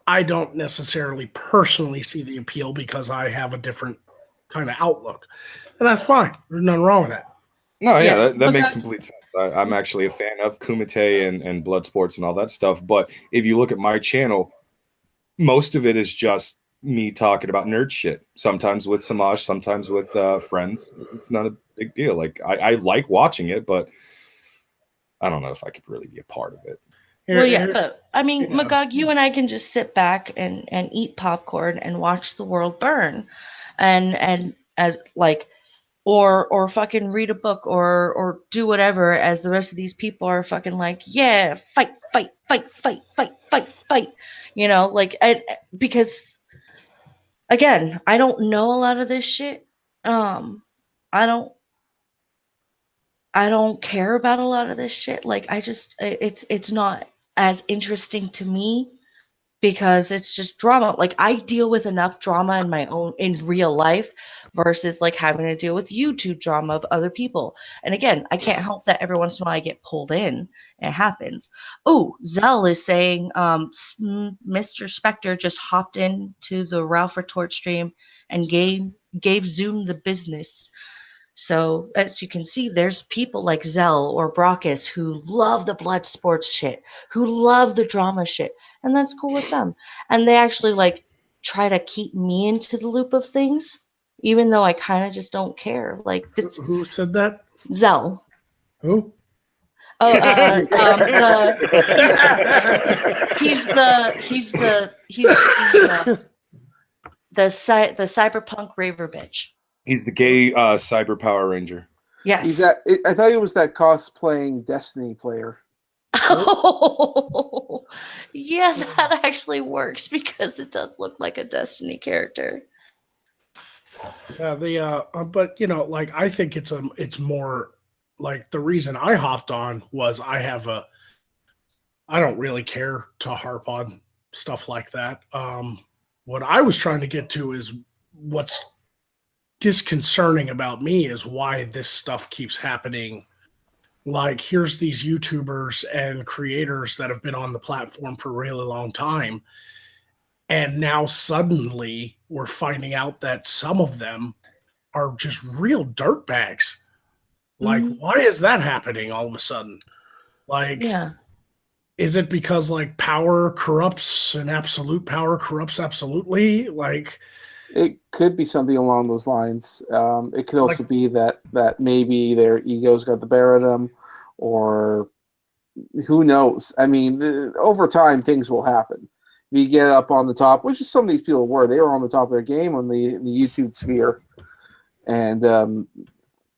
I don't necessarily personally see the appeal because I have a different kind of outlook. And that's fine. There's nothing wrong with that. No, that makes complete sense. I'm actually a fan of kumite and blood sports and all that stuff. But if you look at my channel, most of it is just me talking about nerd shit. Sometimes with Samaj, sometimes with friends. It's not a big deal. Like, I like watching it, but I don't know if I could really be a part of it. But I mean, Magog, you and I can just sit back and eat popcorn and watch the world burn, and as or fucking read a book or do whatever, as the rest of these people are fucking fight, because again, I don't know a lot of this shit. I don't care about a lot of this shit. Like, it's not as interesting to me because it's just drama. Like, I deal with enough drama in real life versus having to deal with YouTube drama of other people. And again, I can't help that every once in a while I get pulled in. It happens. Oh, Zell is saying, Mr. Spectre just hopped into the Ralph Retort stream and gave Zoom the business. So, as you can see, there's people like Zell or Brockus who love the blood sports shit, who love the drama shit, and that's cool with them. And they actually try to keep me into the loop of things, even though I kind of just don't care. Who said that? Zell. Who? Oh, he's the cyberpunk raver bitch. He's the gay cyber Power Ranger. Yes. He's that. I thought he was that cosplaying Destiny player. Oh, yeah, that actually works because it does look like a Destiny character. Yeah, but like I think it's more like the reason I hopped on was I don't really care to harp on stuff like that. What I was trying to get to is what's disconcerting about me is why this stuff keeps happening. Like, here's these YouTubers and creators that have been on the platform for a really long time. And now suddenly we're finding out that some of them are just real dirtbags. Like, why is that happening all of a sudden? Like, Yeah. is it because like power corrupts and absolute power corrupts absolutely? Like, It could be something along those lines. It could also be that maybe their egos got the better of them, or who knows? I mean, over time, things will happen. You get up on the top, which is some of these people were. They were on the top of their game on the YouTube sphere, and that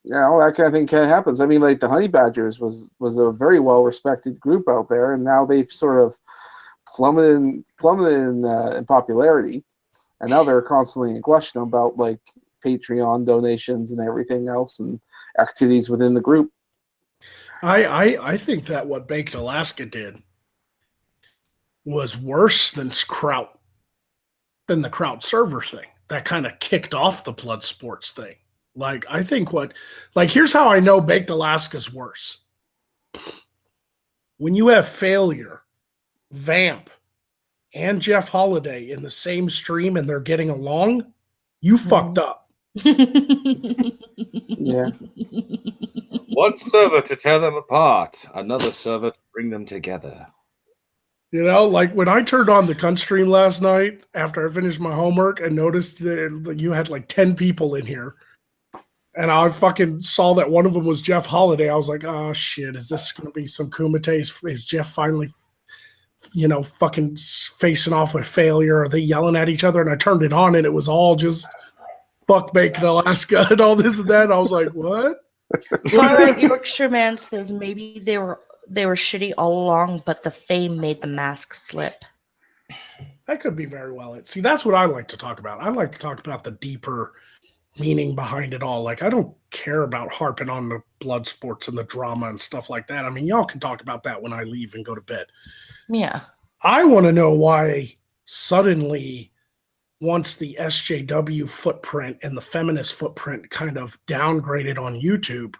kind of thing kind of happens. I mean, like the Honey Badgers was a very well respected group out there, and now they've sort of plummeted in popularity, and now they're constantly in question about like Patreon donations and everything else, and activities within the group. I think that what Baked Alaska did was worse than the Kraut server thing. That kind of kicked off the blood sports thing. Like, I think here's how I know Baked Alaska's worse. When you have Failure, Vamp, and Jeff Holiday in the same stream and they're getting along, you fucked up. Yeah. One server to tear them apart, another server to bring them together. Like when I turned on the cunt stream last night after I finished my homework and noticed that you had like 10 people in here, and I fucking saw that one of them was Jeff Holiday, I was like, oh shit, is this going to be some Kumite? Is Jeff finally, fucking facing off with Failure? Are they yelling at each other? And I turned it on and it was all just fuck Bacon Alaska and all this and that. And I was like, what? Far Right Yorkshire Man says maybe they were shitty all along, but the fame made the mask slip. That could be very well it. See, that's what I like to talk about. I like to talk about the deeper meaning behind it all. Like, I don't care about harping on the blood sports and the drama and stuff like that. I mean, y'all can talk about that when I leave and go to bed. Yeah. I want to know why suddenly, once the SJW footprint and the feminist footprint kind of downgraded on YouTube,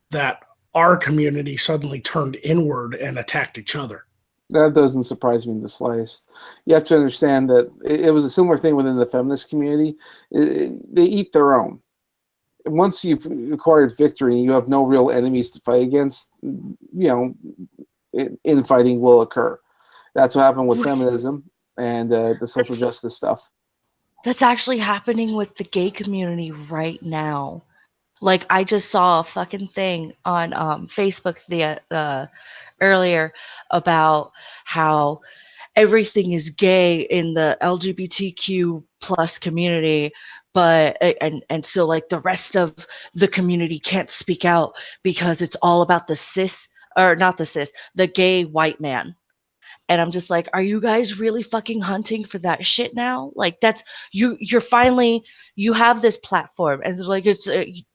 that our community suddenly turned inward and attacked each other. That doesn't surprise me in the slightest. You have to understand that it was a similar thing within the feminist community. They eat their own. Once you've acquired victory, you have no real enemies to fight against. Infighting will occur. That's what happened with feminism and the social justice stuff. That's actually happening with the gay community right now. Like, I just saw a fucking thing on Facebook earlier about how everything is gay in the LGBTQ plus community, but and so like the rest of the community can't speak out because it's all about the gay white man. And I'm just like, are you guys really fucking hunting for that shit now? Like, that's you're finally, you have this platform, and like it's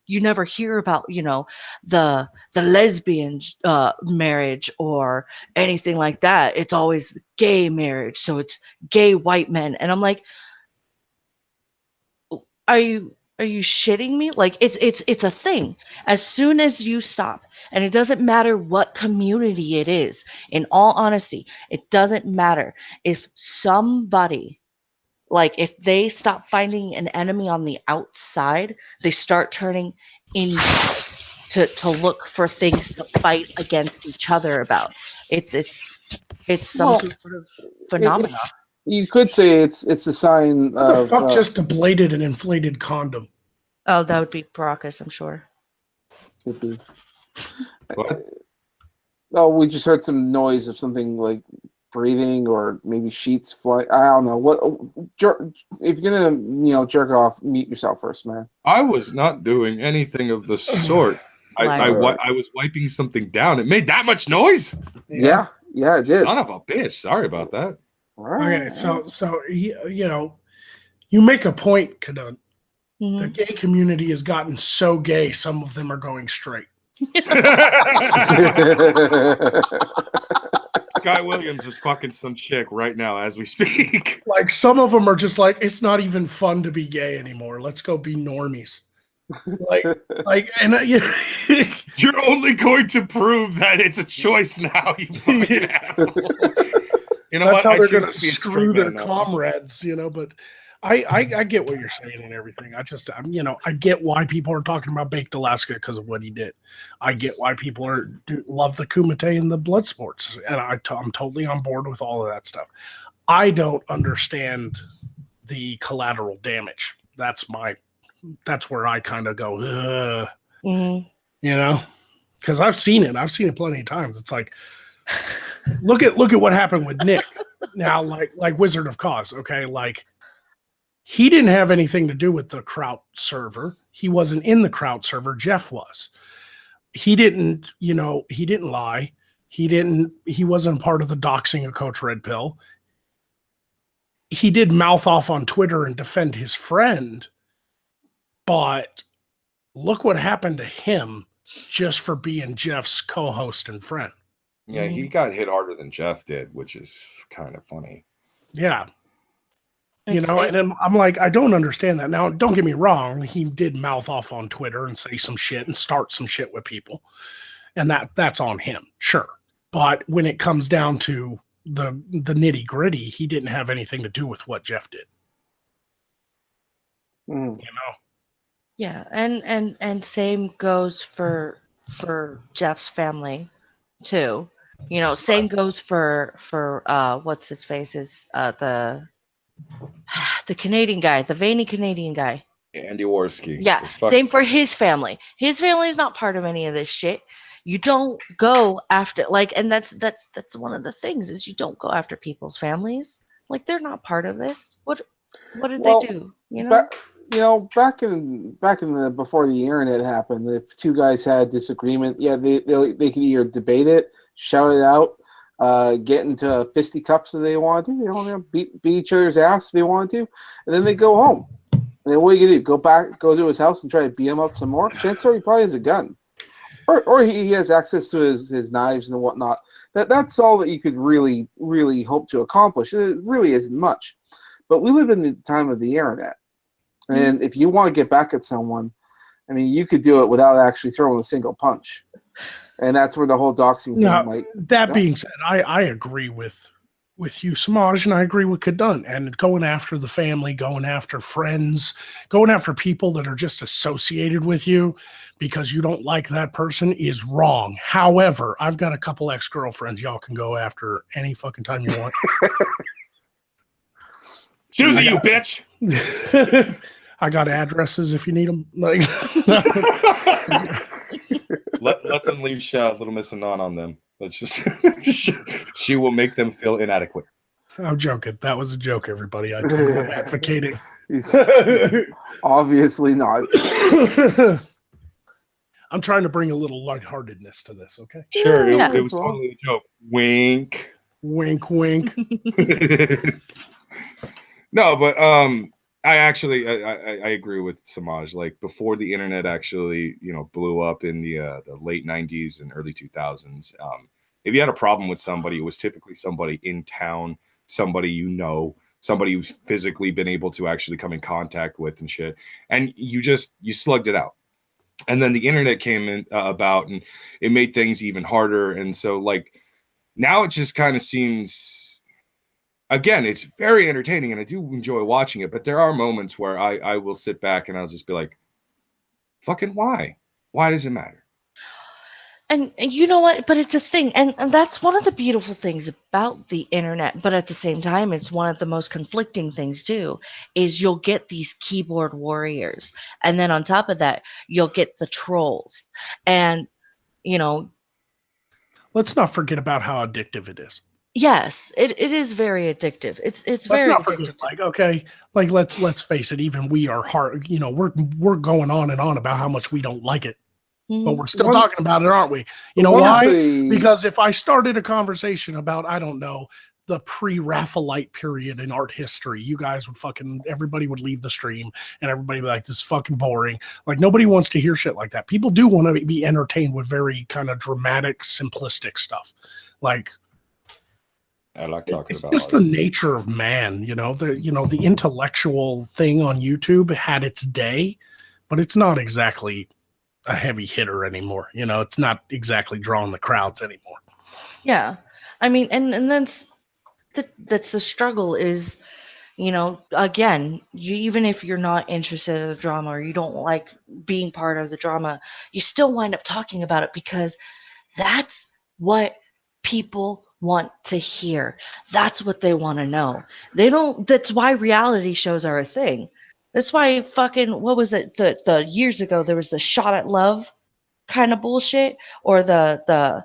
you never hear about the lesbian marriage or anything like that. It's always gay marriage, so it's gay white men, and I'm like, are you shitting me? Like, it's a thing. As soon as you stop, and it doesn't matter what community it is, in all honesty, it doesn't matter if somebody, like, if they stop finding an enemy on the outside, they start turning inside to look for things to fight against each other about. It's some Well, sort of phenomena. You could say it's a sign What the of fuck just ablated an inflated condom? Oh, that would be Baracus, I'm sure. could be. What? Oh, we just heard some noise of something like breathing or maybe sheets flying. I don't know what. If you're gonna jerk off, mute yourself first, man. I was not doing anything of the sort. I was wiping something down. It made that much noise. Yeah, it did. Son of a bitch. Sorry about that. Okay, so you make a point, Kadun. The gay community has gotten so gay, some of them are going straight. Sky Williams is fucking some chick right now as we speak. Like, some of them are just like, it's not even fun to be gay anymore. Let's go be normies. You're only going to prove that it's a choice now. You fucking asshole. You know that's what? how they're going to screw their comrades. But I get what you're saying and everything. I get why people are talking about Baked Alaska because of what he did. I get why people love the Kumite and the blood sports, and I'm totally on board with all of that stuff. I don't understand the collateral damage. That's where I kind of go, because I've seen it. I've seen it plenty of times. It's like, look at what happened with Nick. Now, like Wizard of Cause, okay, like. He didn't have anything to do with the Kraut server. He wasn't in the Kraut server. Jeff was. He didn't lie. He wasn't part of the doxing of Coach Red Pill. He did mouth off on Twitter and defend his friend. But look what happened to him just for being Jeff's co-host and friend. Yeah, he got hit harder than Jeff did, which is kind of funny. Yeah. And I'm like, I don't understand that. Now, don't get me wrong. He did mouth off on Twitter and say some shit and start some shit with people. And that's on him. Sure. But when it comes down to the nitty gritty, he didn't have anything to do with what Jeff did. Yeah. And same goes for Jeff's family too. Same goes for what's his face is the Canadian guy, the veiny Canadian guy. Andy Worski. Yeah, same for his family. His family is not part of any of this shit. You don't go after and that's one of the things is you don't go after people's families. Like, they're not part of this. What did they do? Back in the before the internet happened, if two guys had disagreement, they could either debate it, shout it out, get into fisticuffs if they want to, beat each other's ass if they want to, and then they go home. And then what are you gonna do? Go to his house and try to beat him up some more? Chances are he probably has a gun, or he has access to his knives and whatnot. That's all that you could really, really hope to accomplish. It really isn't much. But we live in the time of the internet, and if you want to get back at someone, I mean, you could do it without actually throwing a single punch. And that's where the whole doxing thing being said, I agree with you, Samaj, and I agree with Kadun. And going after the family, going after friends, going after people that are just associated with you because you don't like that person is wrong. However, I've got a couple ex-girlfriends y'all can go after any fucking time you want. Susie, you bitch! I got addresses if you need them. Let's unleash Little Miss Anon on them. Let's just she will make them feel inadequate. I'm joking. That was a joke, everybody. I'm advocating. Obviously not. I'm trying to bring a little lightheartedness to this, okay? Sure, it was totally a joke. Wink. Wink, wink. No, but I actually I agree with Samaj. Like, before the internet actually blew up in the late 90s and early 2000s, if you had a problem with somebody, it was typically somebody in town, somebody somebody who's physically been able to actually come in contact with and shit, and you slugged it out. And then the internet came in about, and it made things even harder. And so, like, now it just kind of seems. Again, it's very entertaining, and I do enjoy watching it. But there are moments where I will sit back and I'll just be like, "Fucking why? Why does it matter?" And you know what? But it's a thing, and that's one of the beautiful things about the internet. But at the same time, it's one of the most conflicting things too. Is you'll get these keyboard warriors, and then on top of that, you'll get the trolls, and let's not forget about how addictive it is. Yes, it is very addictive. It's Let's very not forget, addictive. like, okay, like let's face it, even we are hard, we're going on and on about how much we don't like it. But Mhm. we're still One talking about it, aren't we? You know one of why? the Because if I started a conversation about, I don't know, the pre-Raphaelite period in art history, you guys would everybody would leave the stream and everybody would be like, this is fucking boring. Like, nobody wants to hear shit like that. People do want to be entertained with very kind of dramatic, simplistic stuff. Like, I like talking it's about just art. the nature of man, the intellectual thing on YouTube had its day, but it's not exactly a heavy hitter anymore. It's not exactly drawing the crowds anymore. Yeah. I mean, and that's the struggle is, again, even if you're not interested in the drama or you don't like being part of the drama, you still wind up talking about it because that's what people want to hear. That's what they want to know. That's why reality shows are a thing. That's why fucking, what was it? The years ago, there was the shot at love kind of bullshit, or the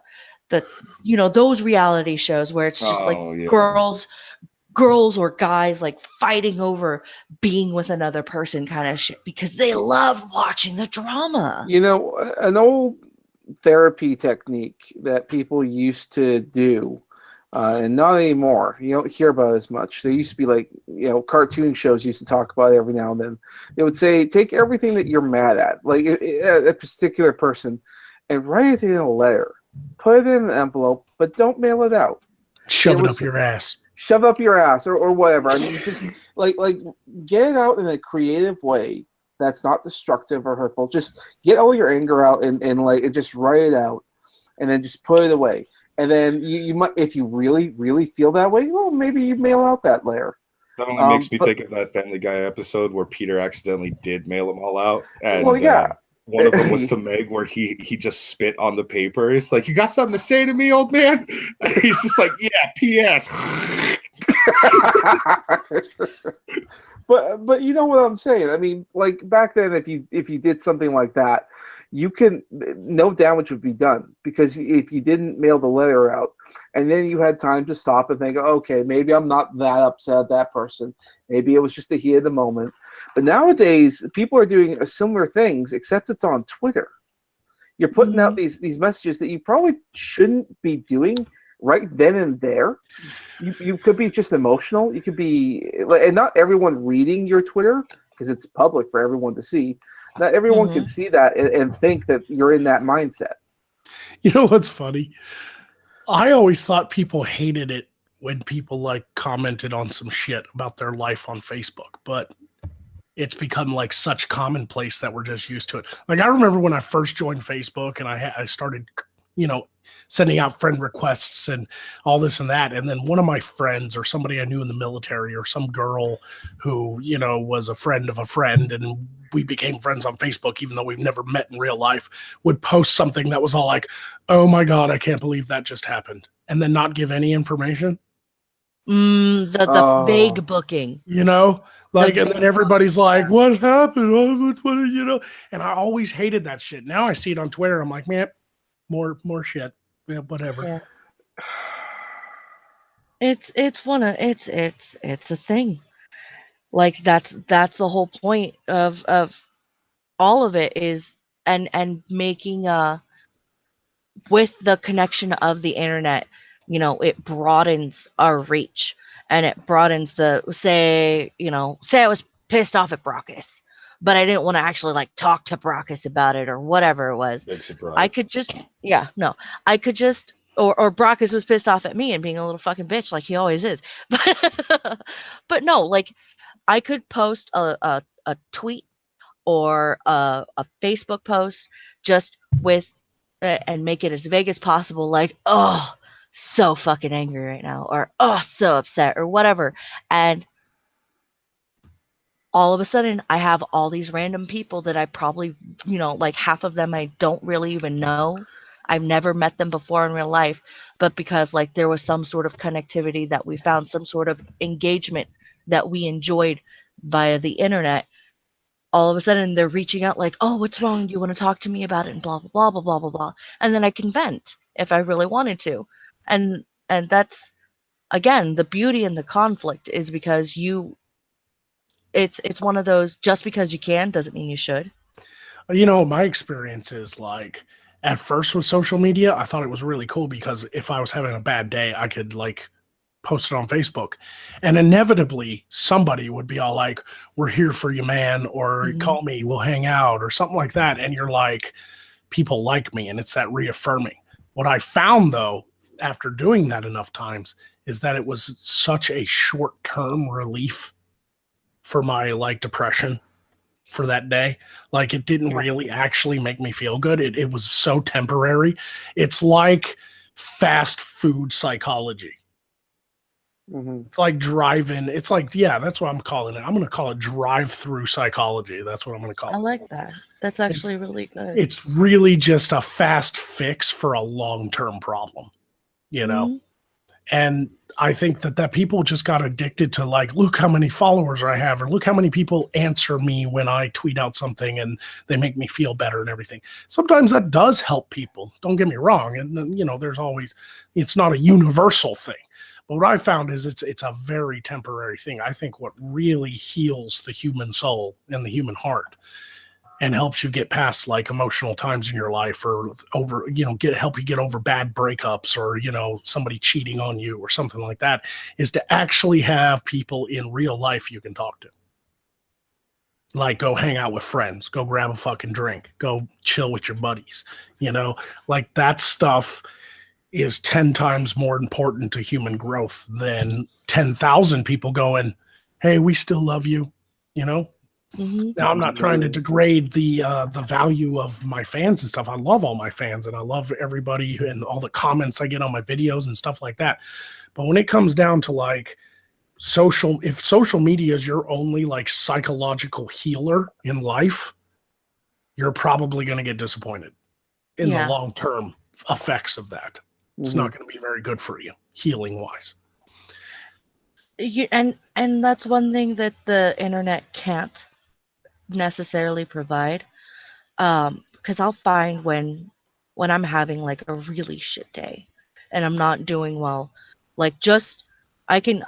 those reality shows where it's just like Oh yeah. girls or guys like fighting over being with another person kind of shit because they love watching the drama. an old therapy technique that people used to do, and not anymore. You don't hear about it as much. There used to be like cartoon shows used to talk about it every now and then. They would say, take everything that you're mad at, like a particular person, and write it in a letter, put it in an envelope, but don't mail it out. Shove it was up your ass. Shove up your ass or whatever. I mean, just like get it out in a creative way that's not destructive or hurtful. Just get all your anger out and just write it out, and then just put it away. And then you might, if you really really feel that way, well, maybe you mail out that layer. That only makes me think of that Family Guy episode where Peter accidentally did mail them all out, and Well, yeah. One of them was to Meg, where he just spit on the paper. It's like, you got something to say to me, old man? He's just like, yeah, P.S. But you know what I'm saying. I mean, like back then, if you did something like that, no damage would be done, because if you didn't mail the letter out, and then you had time to stop and think, okay, maybe I'm not that upset at that person. Maybe it was just the heat of the moment. But nowadays, people are doing similar things, except it's on Twitter. You're putting out these messages that you probably shouldn't be doing right then and there. You could be just emotional. You could be like, and not everyone reading your Twitter, because it's public for everyone to see. Not everyone can see that and think that you're in that mindset. You know what's funny? I always thought people hated it when people like commented on some shit about their life on Facebook, but it's become like such commonplace that we're just used to it. Like, I remember when I first joined Facebook and I started, sending out friend requests and all this and that. And then one of my friends, or somebody I knew in the military, or some girl who, was a friend of a friend, and we became friends on Facebook, even though we've never met in real life, would post something that was all like, oh my God, I can't believe that just happened. And then not give any information. The vague booking. Like, and then everybody's like, what happened? What? And I always hated that shit. Now I see it on Twitter. I'm like, man, more shit. Yeah, whatever. Yeah. It's a thing. Like, that's the whole point of all of it is, and making with the connection of the internet, it broadens our reach, and it broadens say I was pissed off at Brockus, but I didn't want to actually like talk to Brockus about it or whatever it was. Big surprise. I could just or Brockus was pissed off at me and being a little fucking bitch like he always is. But no, like, I could post a tweet or a Facebook post just with and make it as vague as possible, like, oh, so fucking angry right now, or oh, so upset, or whatever. And all of a sudden, I have all these random people that I probably, like half of them I don't really even know. I've never met them before in real life, but because like there was some sort of connectivity that we found, some sort of engagement that we enjoyed via the internet, all of a sudden they're reaching out like, oh, what's wrong? Do you want to talk to me about it? And blah, blah, blah, blah, blah, blah, blah. And then I can vent if I really wanted to. And that's again, the beauty in the conflict is because it's one of those, just because you can doesn't mean you should. My experience is like, at first with social media, I thought it was really cool because if I was having a bad day, I could like post it on Facebook, and inevitably somebody would be all like, "We're here for you, man," or "Call me, we'll hang out," or something like that. And you're like, people like me, and it's that reaffirming. What I found though, after doing that enough times, is that it was such a short-term relief for my like depression for that day. Like, it didn't really actually make me feel good. It was so temporary. It's like fast food psychology. It's like drive-in. It's like, yeah, that's what I'm calling it. I'm going to call it drive-through psychology. That's what I'm going to call I it. like that. That's actually really good. It's really just a fast fix for a long-term problem, And I think that people just got addicted to like, look how many followers I have, or look how many people answer me when I tweet out something and they make me feel better and everything. Sometimes that does help people. Don't get me wrong. And, there's always, it's not a universal thing. But what I found is it's a very temporary thing. I think what really heals the human soul and the human heart and helps you get past like emotional times in your life, or over, help you get over bad breakups, or, somebody cheating on you or something like that, is to actually have people in real life you can talk to. Like, go hang out with friends, go grab a fucking drink, go chill with your buddies, like that stuff is 10 times more important to human growth than 10,000 people going, "Hey, we still love you," Now, I'm not trying to degrade the value of my fans and stuff. I love all my fans, and I love everybody and all the comments I get on my videos and stuff like that. But when it comes down to like if social media is your only like psychological healer in life, you're probably going to get disappointed in the long-term effects of that. It's not going to be very good for you, healing wise. And that's one thing that the internet can't necessarily provide. Because I'll find when I'm having like a really shit day and I'm not doing well, like, just I can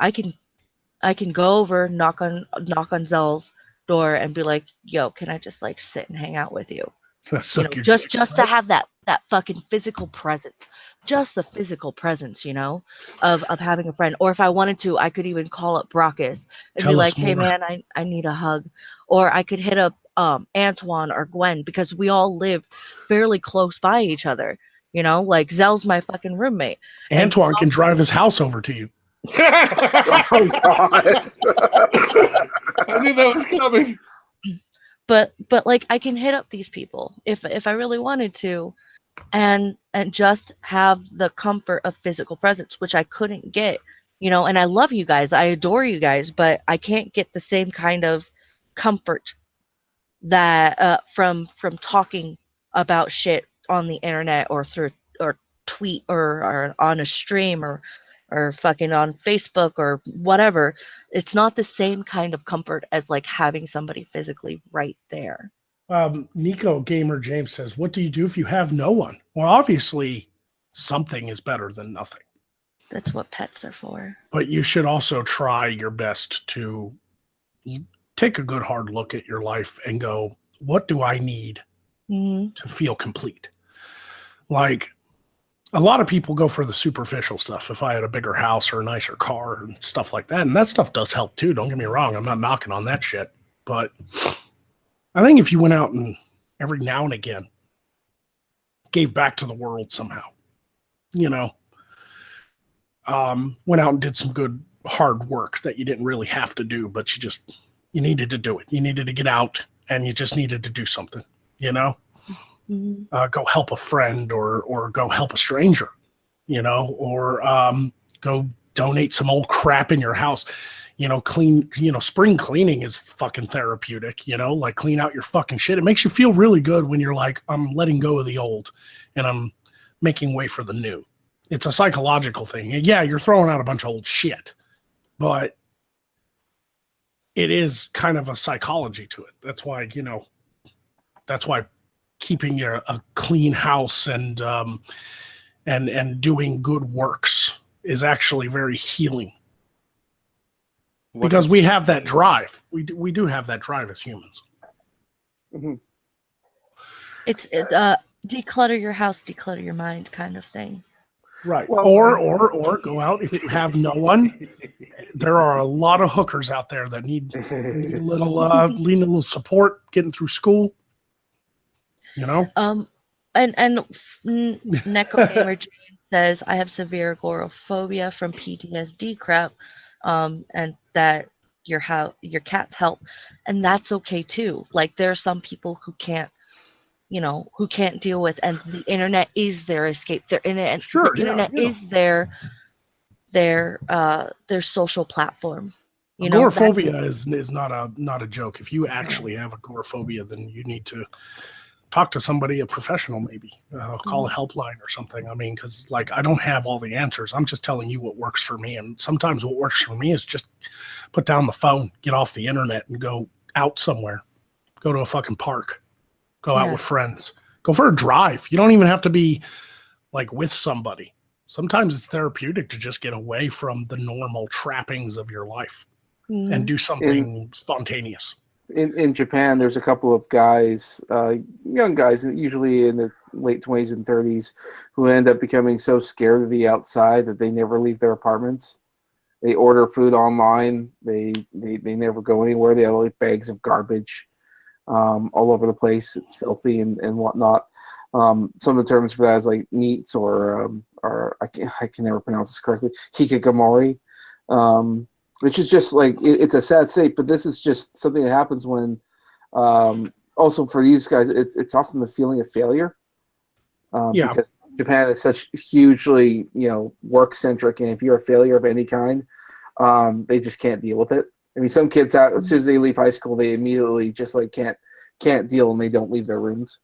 go over, knock on Zell's door and be like, "Yo, can I just like sit and hang out with you?" Just to have that fucking physical presence, just the physical presence, of having a friend. Or if I wanted to, I could even call up Brockus and be like, "Hey man, I need a hug." Or I could hit up Antoine or Gwen, because we all live fairly close by each other. Like, Zell's my fucking roommate. Antoine can drive his house over to you. Oh God! I knew that was coming. But like, I can hit up these people if I really wanted to, and just have the comfort of physical presence, which I couldn't get, and I love you guys, I adore you guys, but I can't get the same kind of comfort that from talking about shit on the internet, or through, or tweet, or on a stream, or fucking on Facebook or whatever. It's not the same kind of comfort as like having somebody physically right there. Nico Gamer James says, "What do you do if you have no one?" Well, obviously something is better than nothing. That's what pets are for. But you should also try your best to take a good hard look at your life and go, what do I need to feel complete? Like, a lot of people go for the superficial stuff. If I had a bigger house or a nicer car and stuff like that, and that stuff does help too. Don't get me wrong. I'm not knocking on that shit. But I think if you went out and every now and again gave back to the world somehow, went out and did some good hard work that you didn't really have to do, but you needed to do it. You needed to get out, and you just needed to do something, go help a friend, or go help a stranger, or go donate some old crap in your house, clean, spring cleaning is fucking therapeutic, like clean out your fucking shit. It makes you feel really good when you're like, I'm letting go of the old and I'm making way for the new. It's a psychological thing. Yeah, you're throwing out a bunch of old shit, but it is kind of a psychology to it. That's why, keeping a clean house and doing good works is actually very healing. What Because is we it? have that drive. We do have that drive as humans. Mhm. It's declutter your house, declutter your mind kind of thing. Right. Well, Or go out if you have no one. There are a lot of hookers out there that need a little support getting through school. You know? And Neko Gamer Jane says I have severe agoraphobia from PTSD crap, and that your cats help, and that's okay too. Like there are some people who can't, who can't deal with, and the internet is their escape. Their internet, Sure, the internet is their social platform. That's Agoraphobia is not a joke. If you actually have agoraphobia, then you need to talk to somebody, a professional, maybe call a helpline or something. I mean, because like I don't have all the answers. I'm just telling you what works for me. And sometimes what works for me is just put down the phone, get off the internet, and go out somewhere. Go to a fucking park. Go out with friends. Go for a drive. You don't even have to be like with somebody. Sometimes it's therapeutic to just get away from the normal trappings of your life and do something spontaneous. In Japan, there's a couple of guys, young guys, usually in their late 20s and 30s, who end up becoming so scared of the outside that they never leave their apartments. They order food online. They never go anywhere. They have like bags of garbage all over the place. It's filthy and whatnot. Some of the terms for that is like neats or I can never pronounce this correctly. Hikikomori. Which is just like it's a sad state, but this is just something that happens when also for these guys it's often the feeling of failure because Japan is such hugely work centric, and if you're a failure of any kind, they just can't deal with it. I mean, some kids out as soon as they leave high school, they immediately just like can't deal, and they don't leave their rooms.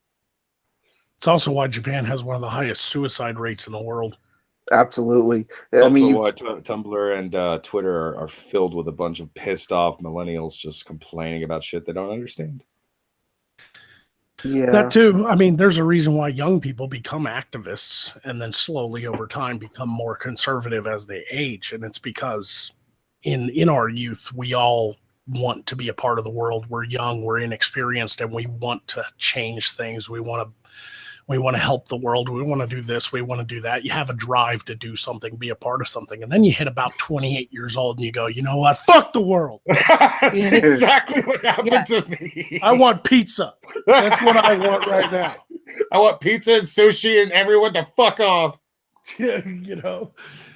It's also why Japan has one of the highest suicide rates in the world. Absolutely. I mean, Tumblr and Twitter are filled with a bunch of pissed off millennials just complaining about shit they don't understand. Yeah, that too. I mean, there's a reason why young people become activists and then slowly over time become more conservative as they age, and it's because in our youth we all want to be a part of the world. We're young, we're inexperienced, and we want to change things. We want to help the world. We want to do this. We want to do that. You have a drive to do something, be a part of something. And then you hit about 28 years old and you go, you know what? Fuck the world. That's exactly what happened to me. I want pizza. That's what I want right now. I want pizza and sushi and everyone to fuck off.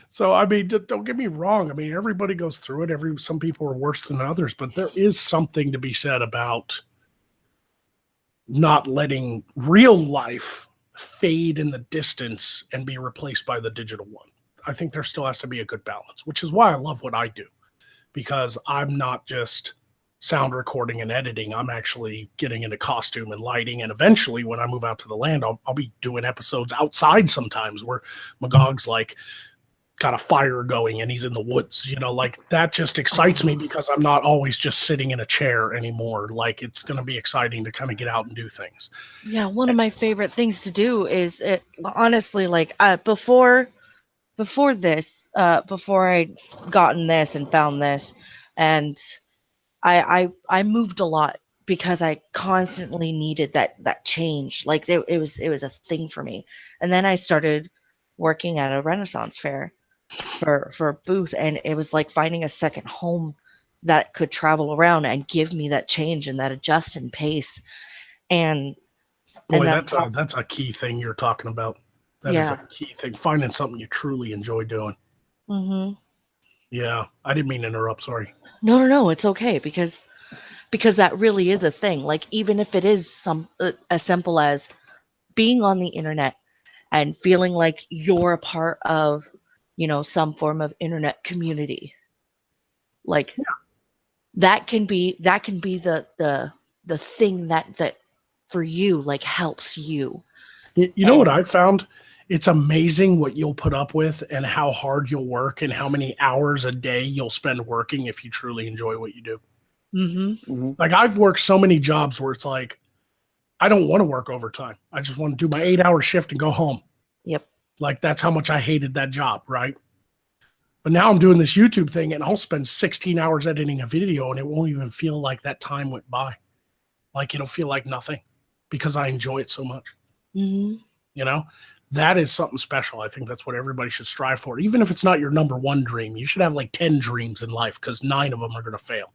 So, I mean, don't get me wrong. I mean, everybody goes through it. Some people are worse than others, but there is something to be said about not letting real life fade in the distance and be replaced by the digital one. I think there still has to be a good balance, which is why I love what I do, because I'm not just sound recording and editing. I'm actually getting into costume and lighting. And eventually when I move out to the land, I'll be doing episodes outside sometimes where Magog's like got a fire going and he's in the woods, like that just excites me because I'm not always just sitting in a chair anymore. Like it's going to be exciting to kind of get out and do things. Yeah, one of my favorite things to do is honestly, like before this, before I'd gotten this and found this, and I moved a lot because I constantly needed that change. Like it was a thing for me, and then I started working at a Renaissance fair for a booth, and it was like finding a second home that could travel around and give me that change and that adjust and pace. And boy, and that's a key thing you're talking about. That is a key thing, finding something you truly enjoy doing. Mm-hmm. Yeah, I didn't mean to interrupt, sorry. No, it's okay, because that really is a thing. Like even if it is as simple as being on the internet and feeling like you're a part of some form of internet community, like that can be the thing that for you like helps you. You know what I found? It's amazing what you'll put up with and how hard you'll work and how many hours a day you'll spend working if you truly enjoy what you do. Mm-hmm. Like I've worked so many jobs where it's like I don't want to work overtime. I just want to do my 8-hour shift and go home. Yep. Like that's how much I hated that job, right? But now I'm doing this YouTube thing, and I'll spend 16 hours editing a video, and it won't even feel like that time went by. Like it'll feel like nothing because I enjoy it so much. Mhm. You know, that is something special. I think that's what everybody should strive for. Even if it's not your number one dream, you should have like 10 dreams in life because 9 of them are going to fail.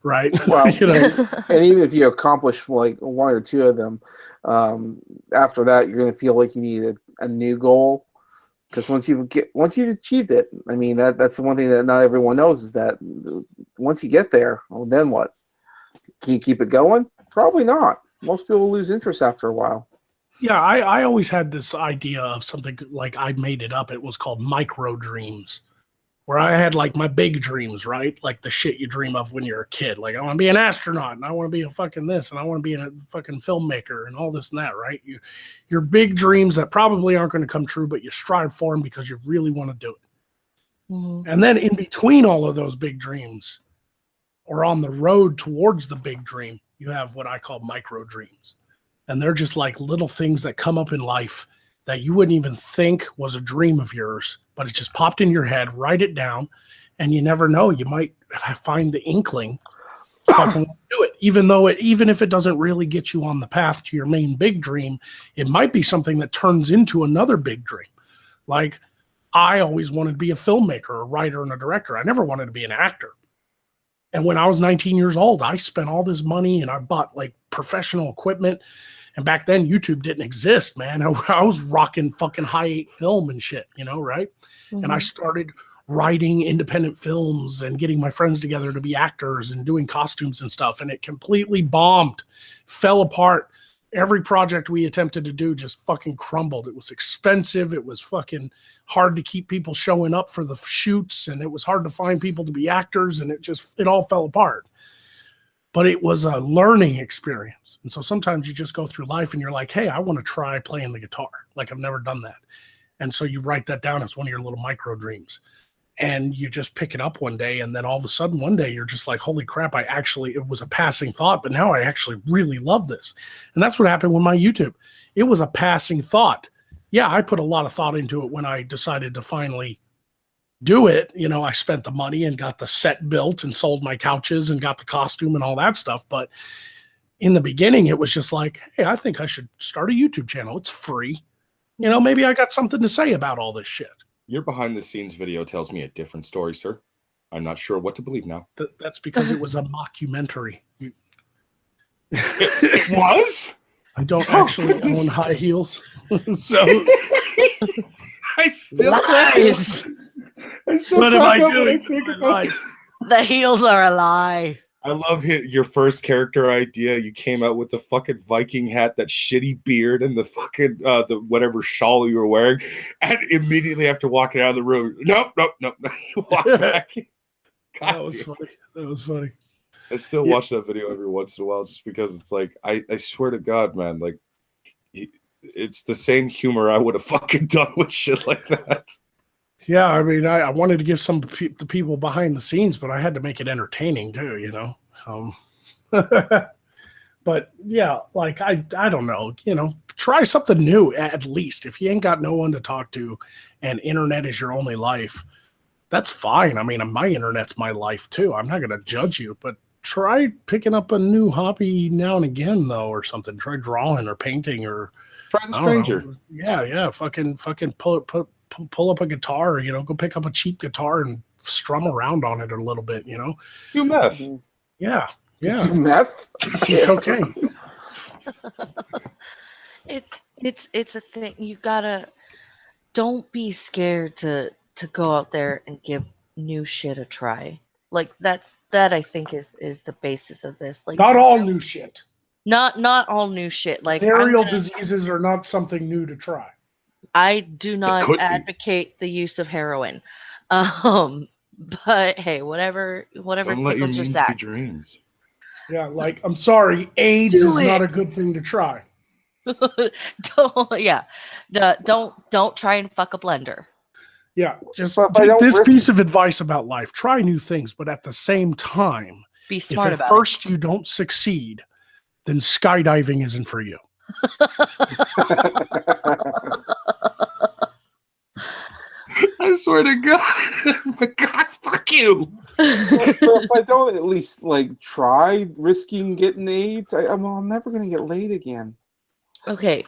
Right. Well, You know? and even if you accomplish like 1 or 2 of them, after that, you're going to feel like you need a new goal. Because once you've achieved it, I mean that's the one thing that not everyone knows is that once you get there, well, then what? Can you keep it going? Probably not. Most people lose interest after a while. Yeah, I always had this idea of something like I made it up. It was called micro dreams, where I had like my big dreams, right? Like the shit you dream of when you're a kid. Like I want to be an astronaut, and I want to be a fucking this, and I want to be a fucking filmmaker, and all this and that, right? Your big dreams that probably aren't going to come true, but you strive for them because you really want to do it. Mhm. And then in between all of those big dreams, or on the road towards the big dream, you have what I call micro dreams. And they're just like little things that come up in life that you wouldn't even think was a dream of yours, but it just popped in your head. Write it down, and you never know. You might find the inkling, fucking do it. Even if it doesn't really get you on the path to your main big dream, it might be something that turns into another big dream. Like I always wanted to be a filmmaker, a writer, and a director. I never wanted to be an actor. And when I was 19 years old, I spent all this money and I bought like professional equipment. And back then, YouTube didn't exist, man. I was rocking fucking high-8 film and shit, you know, right? Mhm. And I started writing independent films and getting my friends together to be actors and doing costumes and stuff. And it completely bombed, fell apart. Every project we attempted to do just fucking crumbled. It was expensive. It was fucking hard to keep people showing up for the shoots. And it was hard to find people to be actors. And it all fell apart. But it was a learning experience. And so sometimes you just go through life and you're like, hey, I want to try playing the guitar. Like I've never done that. And so you write that down as one of your little micro dreams. And you just pick it up one day. And then all of a sudden one day you're just like, holy crap, it was a passing thought, but now I actually really love this. And that's what happened with my YouTube. It was a passing thought. Yeah, I put a lot of thought into it when I decided to finally do it. You know, I spent the money and got the set built and sold my couches and got the costume and all that stuff. But in the beginning, it was just like, hey, I think I should start a YouTube channel. It's free. You know, maybe I got something to say about all this shit. Your behind the scenes video tells me a different story, sir. I'm not sure what to believe now. That's because it was a mockumentary. It was? I don't actually own high heels. So I still Lies. what am I doing with my life? The heels are a lie. I love your first character idea. You came out with the fucking Viking hat, that shitty beard, and the fucking the whatever shawl you were wearing, and immediately after walking out of the room, nope. You walk back. That was funny. That was funny. I still watch that video every once in a while just because it's like I swear to God, man, like it's the same humor I would have fucking done with shit like that. Yeah, I mean, I wanted to give some of the people behind the scenes, but I had to make it entertaining too, you know. But yeah, like I don't know, you know, try something new at least. If you ain't got no one to talk to, and internet is your only life, that's fine. I mean, my internet's my life too. I'm not gonna judge you, but try picking up a new hobby now and again, though, or something. Try drawing or painting or Try the stranger. Yeah. Fucking pull up a guitar, you know, go pick up a cheap guitar and strum around on it a little bit, you know. Do meth. Yeah. Do meth? Some cocaine. It's a thing. You gotta don't be scared to go out there and give new shit a try. Like that I think is the basis of this. Like Not all new shit. Not all new shit. Like Venereal diseases are not something new to try. I do not could be. advocate the use of heroin. But hey, whatever Don't let your tickles your means be sack. dreams. Yeah, like I'm sorry, AIDS Do is not a it. good thing to try. Don't try and fuck a blender. Yeah, just But if I take don't this risk- piece of advice about life. Try new things, but at the same time, Be if smart at about first you don't succeed, then skydiving isn't for you. I swear to God. Oh my God, fuck you. So if I don't at least like try risking getting AIDS, I'm never gonna get laid again. Okay,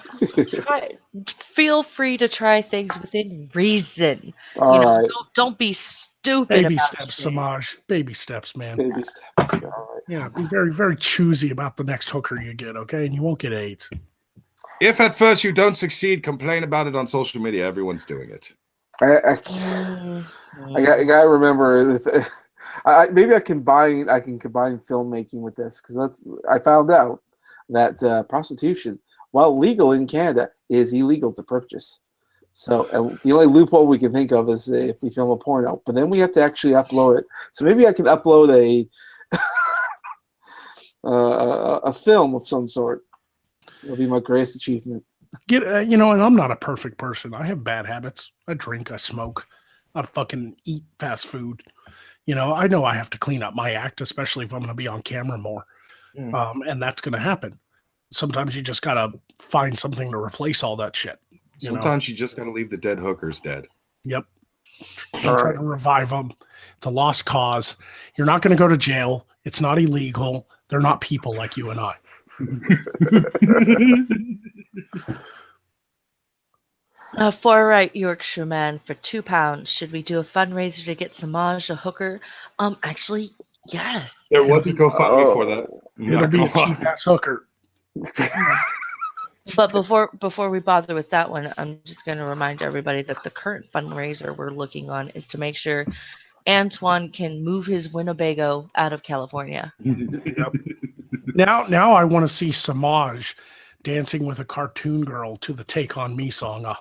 feel free to try things within reason. All right, Don't be stupid Baby about steps, shit. Samaj. Baby steps, man. baby steps. All right. Yeah, be very, very choosy about the next hooker you get, okay? And you won't get AIDS. If at first you don't succeed, complain about it on social media. Everyone's doing it. I gotta remember if maybe I can combine filmmaking with this because I found out that prostitution, while legal in Canada, is illegal to purchase. So the only loophole we can think of is if we film a porno, but then we have to actually upload it. So maybe I can upload a film of some sort. It'll be my greatest achievement. And I'm not a perfect person. I have bad habits. I drink, I smoke, I fucking eat fast food. I know I have to clean up my act, especially if I'm going to be on camera more. And that's going to happen. Sometimes you just got to find something to replace all that shit. Sometimes you just got to leave the dead hookers dead. Yep. Don't try to revive them. It's a lost cause. You're not going to go to jail. It's not illegal. They're not people like you and I. Far right Yorkshire man for £2. Should we do a fundraiser to get Samaj a hooker? Actually, yes. There was a GoFundMe for that. It'll be a cheap ass hooker. But before we bother with that one, I'm just going to remind everybody that the current fundraiser we're looking on is to make sure Antoine can move his Winnebago out of California. Yep. Now I want to see Samaj dancing with a cartoon girl to the Take On Me song.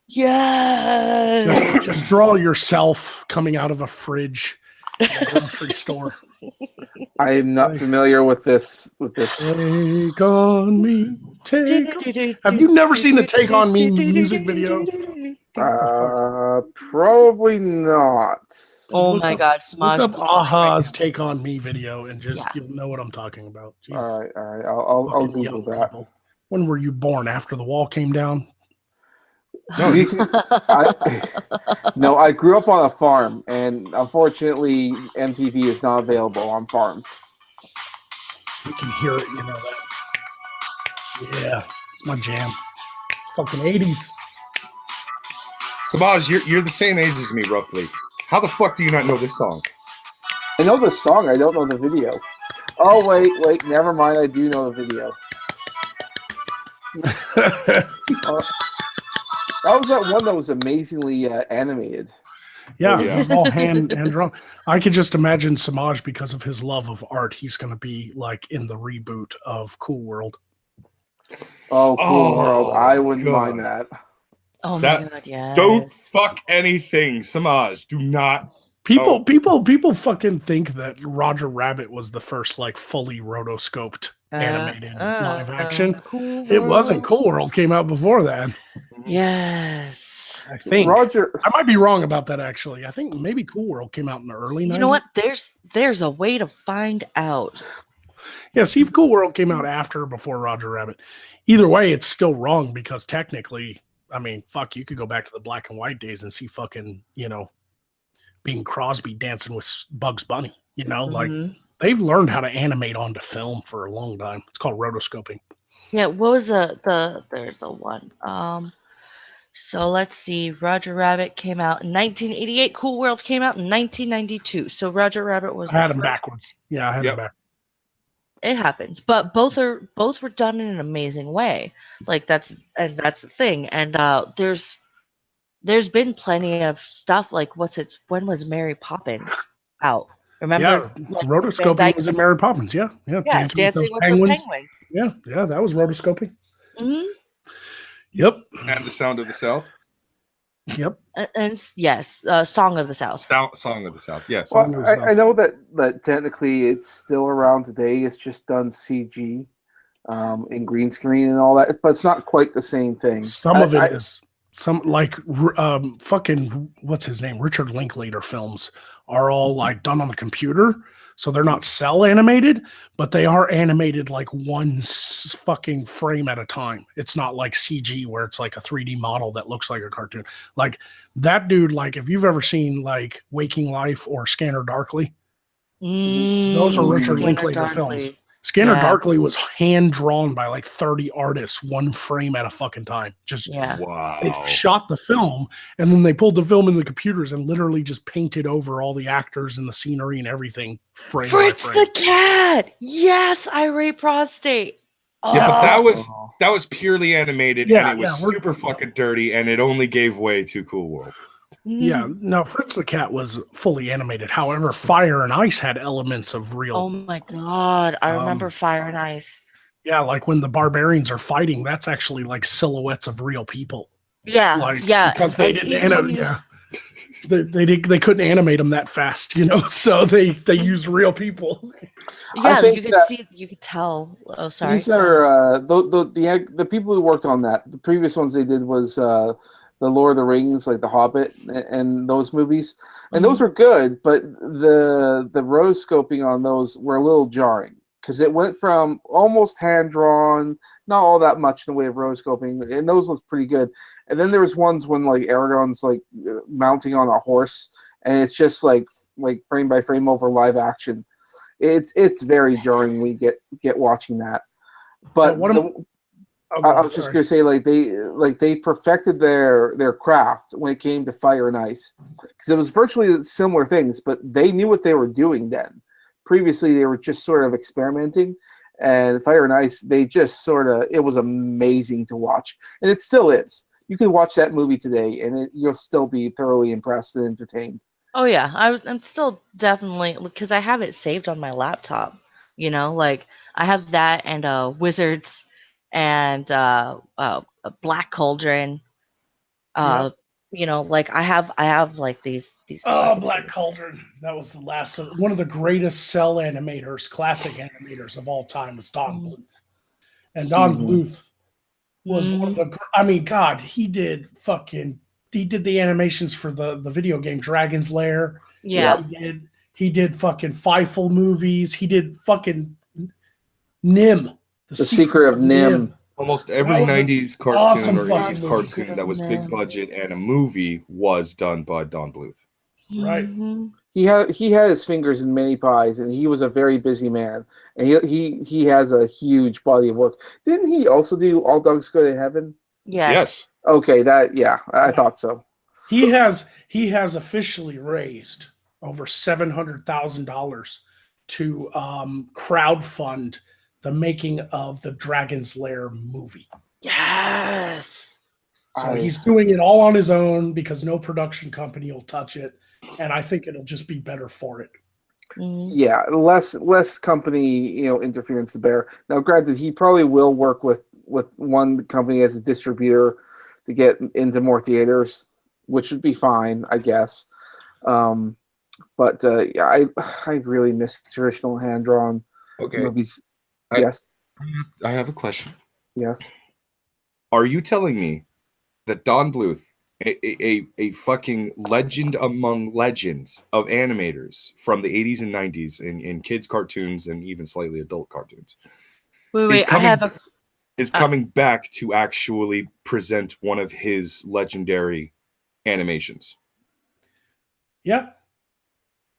Yes. Just draw yourself coming out of a fridge in a grocery store. I am not familiar with this. Take on me. Have you never seen the Take On Me music video? Probably not. Oh my God, Samaj. Look up Aha's Take On Me video and you'll know what I'm talking about. Jesus. All right. I'll Google that. People. When were you born? After the wall came down? No, I grew up on a farm, and unfortunately, MTV is not available on farms. You can hear it, you know that. Yeah, it's my jam. It's fucking 80s. Samaj, you're the same age as me, roughly. How the fuck do you not know this song? I know the song, I don't know the video. Oh, wait, never mind, I do know the video. That was that one that was amazingly animated. Yeah, it was all hand drawn. I could just imagine Samaj, because of his love of art, he's going to be like in the reboot of Cool World. Oh, Cool World. I wouldn't mind that. Oh my God, yes. Don't fuck anything, Samaj. Do not. People fucking think that Roger Rabbit was the first like fully rotoscoped animated live action. Cool It wasn't. Cool World came out before that. Yes. I think. Roger. I might be wrong about that actually. I think maybe Cool World came out in the early 90s. You know what? There's a way to find out. Yeah, see if Cool World came out after or before Roger Rabbit. Either way, it's still wrong because technically, I mean, fuck, you could go back to the black and white days and see fucking, Bing Crosby dancing with Bugs Bunny. Like they've learned how to animate onto film for a long time. It's called rotoscoping. Yeah, what was there's a one. So let's see. Roger Rabbit came out in 1988. Cool World came out in 1992. So Roger Rabbit was I had them backwards. Yeah, I had them backwards. It happens, but both were done in an amazing way. Like that's the thing. And there's been plenty of stuff like when was Mary Poppins out? Remember? Yeah, rotoscoping was in Mary Poppins. Yeah. Dancing with the penguin. Yeah, that was rotoscoping. Mm-hmm. Yep. And The Sound of the South. Yep. And yes, Song of the South. Song of the South. Yes. Well, I know that technically it's still around today. It's just done CG, in green screen and all that, but it's not quite the same thing. Some of it is. Some fucking what's his name? Richard Linklater films are all like done on the computer, so they're not cell animated, but they are animated like one fucking frame at a time. It's not like CG where it's like a 3D model that looks like a cartoon. Like that dude, like if you've ever seen like Waking Life or Scanner Darkly, those are Richard Scanner Linklater films. Darkly. Scanner Yeah. Darkly was hand drawn by like 30 artists, one frame at a fucking time. Just Yeah. Wow. they shot the film and then they pulled the film in the computers and literally just painted over all the actors and the scenery and everything frame Fritz by frame. the cat. Yes, irate prostate. Yeah, but Oh, that was purely animated, Yeah, and it was yeah, we're- super fucking dirty, and it only gave way to Cool World. Yeah, no, Fritz the Cat was fully animated. However, Fire and Ice had elements of real. Oh my god, I remember Fire and Ice. Yeah, like when the barbarians are fighting, that's actually like silhouettes of real people. Yeah, Like, yeah. because they and didn't even when animate. you- Yeah, they couldn't animate them that fast, you know. So they used real people. Yeah, think you could that- see, you could tell. Oh, sorry. These are the people who worked on that. The previous ones they did was the Lord of the Rings, like The Hobbit, and those movies, and those were good. But the rotoscoping on those were a little jarring because it went from almost hand drawn, not all that much in the way of rotoscoping, and those looked pretty good. And then there was ones when like Aragorn's like mounting on a horse, and it's just like frame by frame over live action. It's very jarring. We get watching that, but I was just gonna say they perfected their craft when it came to Fire and Ice because it was virtually similar things, but they knew what they were doing then. Previously, they were just sort of experimenting, and Fire and Ice they just sort of it was amazing to watch, and it still is. You can watch that movie today, and you'll still be thoroughly impressed and entertained. Oh yeah, I'm still definitely because I have it saved on my laptop. You know, like I have that and Wizards and a Black Cauldron. You know, like I have like these. Oh, fucking Black things. Cauldron. That was the last of one of the greatest cell animators, classic animators of all time was Don Bluth. And Don Bluth was one of the I mean, God, he did the animations for the video game Dragon's Lair. Yeah. He did fucking Fievel movies. He did fucking Nim. The Secret of Nim. Almost every That was an 90s cartoon awesome or fucking 80s movie. cartoon that was big budget and a movie was done by Don Bluth. Right. Mhm. He had his fingers in many pies, and he was a very busy man. And he has a huge body of work. Didn't he also do All Dogs Go to Heaven? Yes. Okay, I thought so. He has officially raised over $700,000 to crowdfund the making of the Dragon's Lair movie. Yes. So he's doing it all on his own because no production company will touch it, and I think it'll just be better for it. Mhm. Yeah, less company interference to bear. Now, granted, he probably will work with one company as a distributor to get into more theaters, which would be fine, I guess. But yeah, I really miss traditional hand drawn movies. Yes. I have a question. Yes. Are you telling me that Don Bluth, a fucking legend among legends of animators from the 80s and 90s in kids' cartoons and even slightly adult cartoons, Wait, is coming back to actually present one of his legendary animations? Yeah.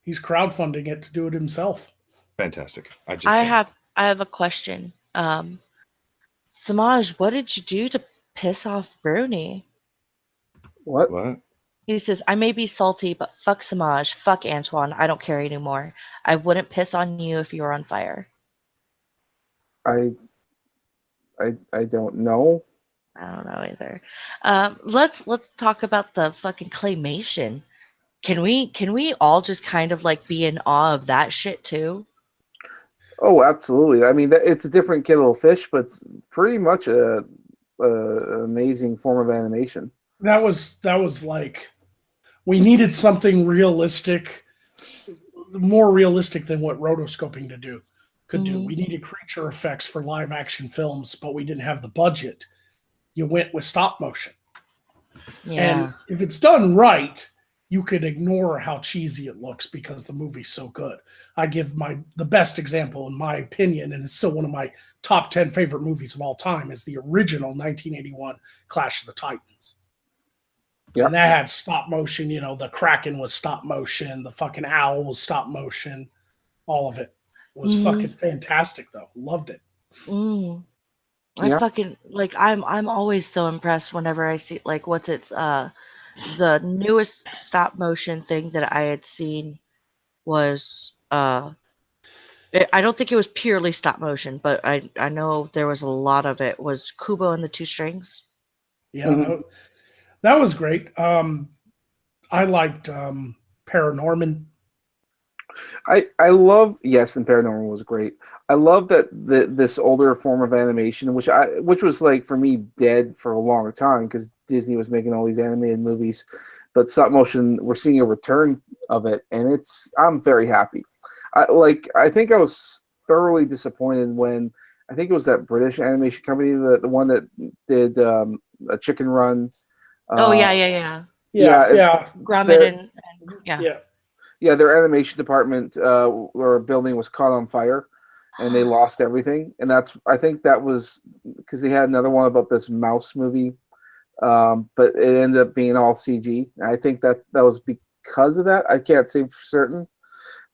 He's crowdfunding it to do it himself. Fantastic. I have a question. Samaj, what did you do to piss off Bruni? What? He says, I may be salty, but fuck Samaj, fuck Antoine, I don't care anymore. I wouldn't piss on you if you were on fire. I don't know. I don't know either. Let's talk about the fucking claymation. Can we all just kind of like be in awe of that shit too? Oh, absolutely. I mean, it's a different kettle of fish, but it's pretty much a amazing form of animation. That was like we needed something realistic, more realistic than what rotoscoping could do. We needed creature effects for live action films, but we didn't have the budget. You went with stop motion. And Yeah. if it's done right, you could ignore how cheesy it looks because the movie's so good. I give the best example, in my opinion, and it's still one of my top 10 favorite movies of all time, is the original 1981 Clash of the Titans. Yep. And that had stop motion, the Kraken was stop motion, the fucking owl was stop motion, all of it was fucking fantastic though. Loved it. I fucking like I'm always so impressed whenever I see like the newest stop motion thing that I had seen was I don't think it was purely stop motion, but I know there was a lot of it was Kubo and the Two Strings. Yeah, that was great. I liked Paranorman. I love, yes, and Paranormal was great. I love that this older form of animation, which was like for me dead for a long time because Disney was making all these animated movies, but stop motion, we're seeing a return of it, and I'm very happy. I think I was thoroughly disappointed when I think it was that British animation company, the one that did a Chicken Run. Oh yeah. Yeah. Gromit and yeah. Yeah, their animation department or building was caught on fire, and they lost everything. And I think that was because they had another one about this mouse movie, but it ended up being all CG. I think that was because of that. I can't say for certain,